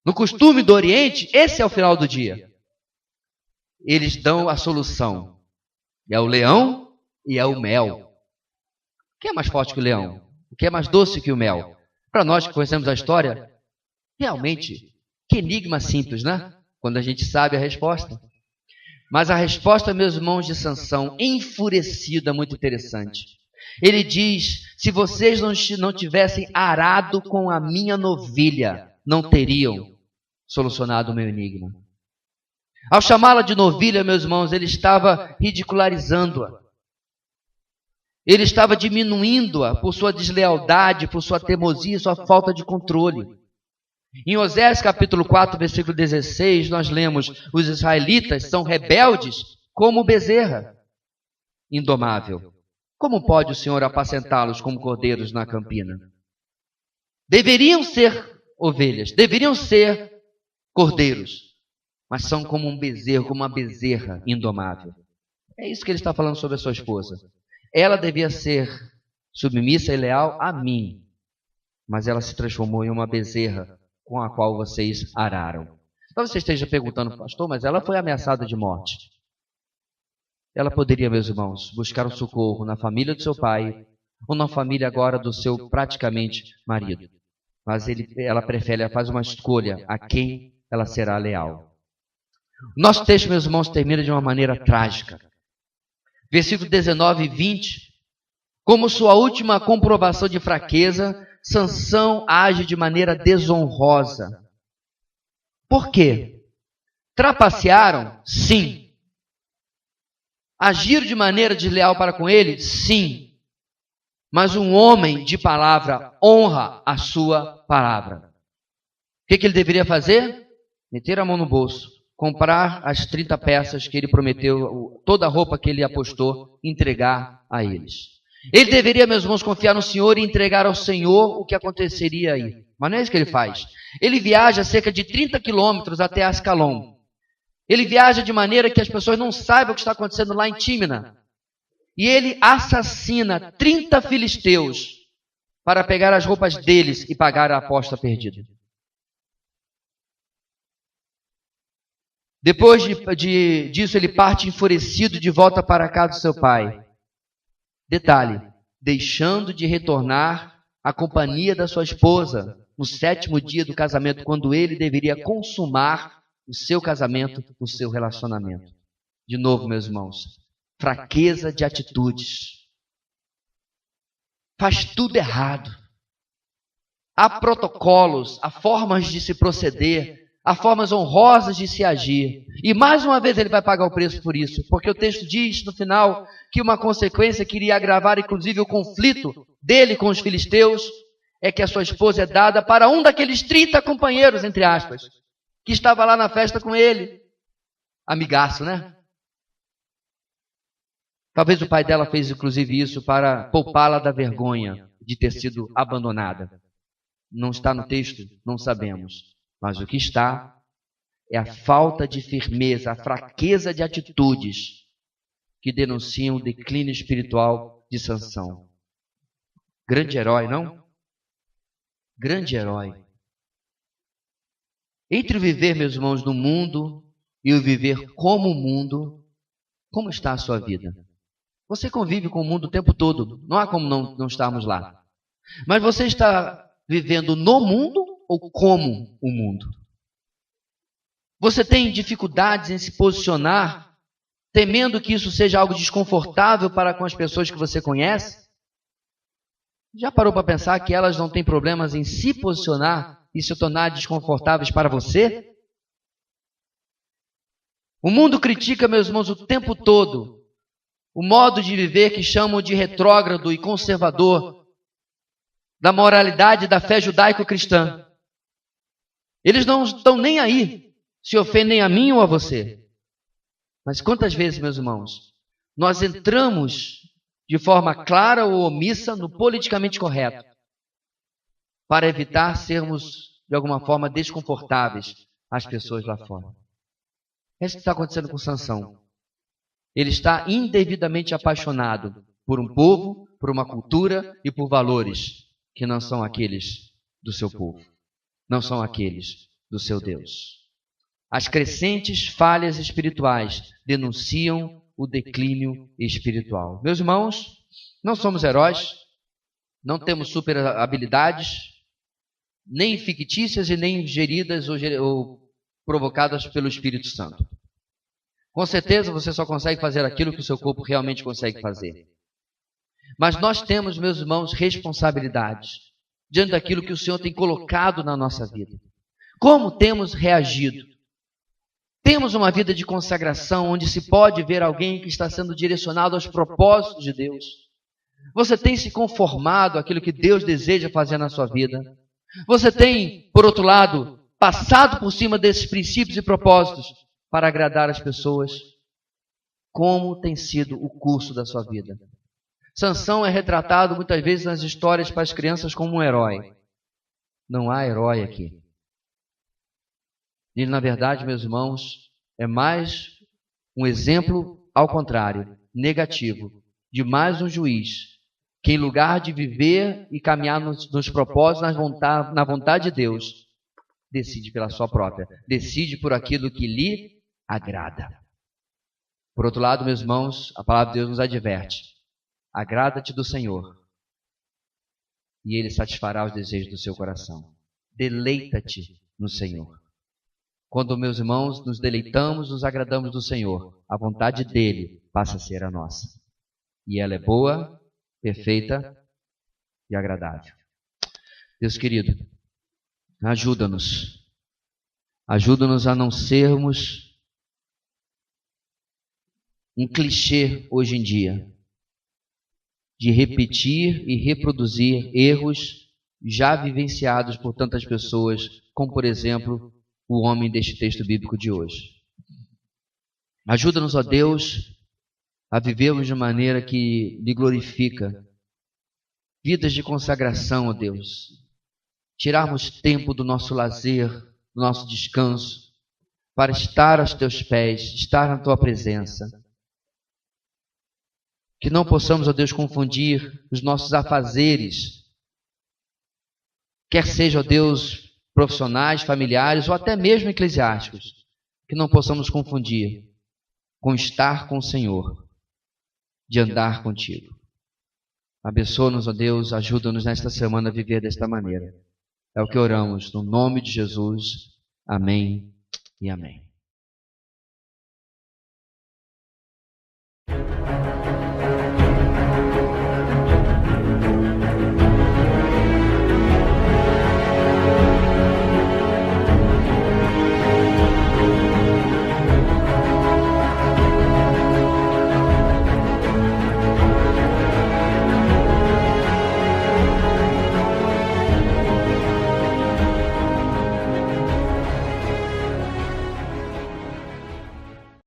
No costume do Oriente, esse é o final do dia. Eles dão a solução. É o leão e é o mel. O que é mais forte que o leão? O que é mais doce que o mel? Para nós que conhecemos a história, realmente, que enigma simples, né? Quando a gente sabe a resposta. Mas a resposta, meus irmãos, de Sansão, enfurecido, é muito interessante. Ele diz, se vocês não tivessem arado com a minha novilha, não teriam solucionado o meu enigma. Ao chamá-la de novilha, meus irmãos, ele estava ridicularizando-a. Ele estava diminuindo-a por sua deslealdade, por sua teimosia, sua falta de controle. Em Oséias capítulo 4, versículo 16, nós lemos, os israelitas são rebeldes como bezerra indomável. Como pode o Senhor apacentá-los como cordeiros na campina? Deveriam ser ovelhas, deveriam ser cordeiros, mas são como um bezerro, como uma bezerra indomável. É isso que ele está falando sobre a sua esposa. Ela devia ser submissa e leal a mim, mas ela se transformou em uma bezerra com a qual vocês araram. Talvez você esteja perguntando, pastor, mas ela foi ameaçada de morte. Ela poderia, meus irmãos, buscar um socorro na família do seu pai, ou na família agora do seu praticamente marido. Mas ela prefere, ela faz uma escolha a quem ela será leal. Nosso texto, meus irmãos, termina de uma maneira trágica. Versículo 19 e 20, Como sua última comprovação de fraqueza, Sansão age de maneira desonrosa. Por quê? Trapacearam? Sim. Agiram de maneira desleal para com ele? Sim. Mas um homem de palavra honra a sua palavra. O que ele deveria fazer? Meter a mão no bolso, comprar as 30 peças que ele prometeu, toda a roupa que ele apostou, entregar a eles. Ele deveria, meus irmãos, confiar no Senhor e entregar ao Senhor o que aconteceria aí. Mas não é isso que ele faz. Ele viaja cerca de 30 quilômetros até Ascalon. Ele viaja de maneira que as pessoas não saibam o que está acontecendo lá em Tímina. E ele assassina 30 filisteus para pegar as roupas deles e pagar a aposta perdida. Depois disso, ele parte enfurecido de volta para a casa do seu pai. Detalhe, deixando de retornar à companhia da sua esposa no 7º dia do casamento, quando ele deveria consumar o seu casamento, o seu relacionamento. De novo, meus irmãos, fraqueza de atitudes. Faz tudo errado. Há protocolos, há formas de se proceder, há formas honrosas de se agir. E mais uma vez ele vai pagar o preço por isso, porque o texto diz no final que uma consequência que iria agravar inclusive o conflito dele com os filisteus é que a sua esposa é dada para um daqueles 30 companheiros, entre aspas, que estava lá na festa com ele. Amigaço, né? Talvez o pai dela fez inclusive isso para poupá-la da vergonha de ter sido abandonada. Não está no texto? Não sabemos. Mas o que está é a falta de firmeza, a fraqueza de atitudes que denunciam o declínio espiritual de Sansão. Grande herói, não? Grande herói. Entre o viver, meus irmãos, no mundo e o viver como o mundo, como está a sua vida? Você convive com o mundo o tempo todo, não há como não estarmos lá. Mas você está vivendo no mundo ou como o mundo? Você tem dificuldades em se posicionar, temendo que isso seja algo desconfortável para com as pessoas que você conhece? Já parou para pensar que elas não têm problemas em se posicionar e se tornar desconfortáveis para você? O mundo critica, meus irmãos, o tempo todo o modo de viver que chamam de retrógrado e conservador da moralidade da fé judaico-cristã. Eles não estão nem aí se ofendem a mim ou a você. Mas quantas vezes, meus irmãos, nós entramos de forma clara ou omissa no politicamente correto para evitar sermos, de alguma forma, desconfortáveis às pessoas lá fora. É isso que está acontecendo com Sansão. Ele está indevidamente apaixonado por um povo, por uma cultura e por valores que não são aqueles do seu povo, não são aqueles do seu Deus. As crescentes falhas espirituais denunciam o declínio espiritual. Meus irmãos, não somos heróis, não temos super habilidades, nem fictícias e nem geridas ou provocadas pelo Espírito Santo. Com certeza você só consegue fazer aquilo que o seu corpo realmente consegue fazer. Mas nós temos, meus irmãos, responsabilidades diante daquilo que o Senhor tem colocado na nossa vida. Como temos reagido? Temos uma vida de consagração onde se pode ver alguém que está sendo direcionado aos propósitos de Deus. Você tem se conformado àquilo que Deus deseja fazer na sua vida? Você tem, por outro lado, passado por cima desses princípios e propósitos para agradar as pessoas? Como tem sido o curso da sua vida? Sansão é retratado muitas vezes nas histórias para as crianças como um herói. Não há herói aqui. Ele, na verdade, meus irmãos, é mais um exemplo, ao contrário, negativo, de mais um juiz, que em lugar de viver e caminhar nos propósitos, na vontade de Deus, decide pela sua própria, decide por aquilo que lhe agrada. Por outro lado, meus irmãos, a palavra de Deus nos adverte: agrada-te do Senhor, e Ele satisfará os desejos do seu coração. Deleita-te no Senhor. Quando, meus irmãos, nos deleitamos, nos agradamos do Senhor, a vontade dEle passa a ser a nossa. E ela é boa, perfeita e agradável. Deus querido, ajuda-nos. Ajuda-nos a não sermos um clichê hoje em dia, de repetir e reproduzir erros já vivenciados por tantas pessoas, como, por exemplo, o homem deste texto bíblico de hoje. Ajuda-nos, ó Deus, a vivermos de maneira que lhe glorifica, vidas de consagração, ó Deus, tirarmos tempo do nosso lazer, do nosso descanso, para estar aos teus pés, estar na tua presença. Que não possamos, ó Deus, confundir os nossos afazeres, quer seja, ó Deus, profissionais, familiares ou até mesmo eclesiásticos, que não possamos confundir com estar com o Senhor, de andar contigo. Abençoa-nos, ó Deus, ajuda-nos nesta semana a viver desta maneira. É o que oramos, no nome de Jesus. Amém e amém.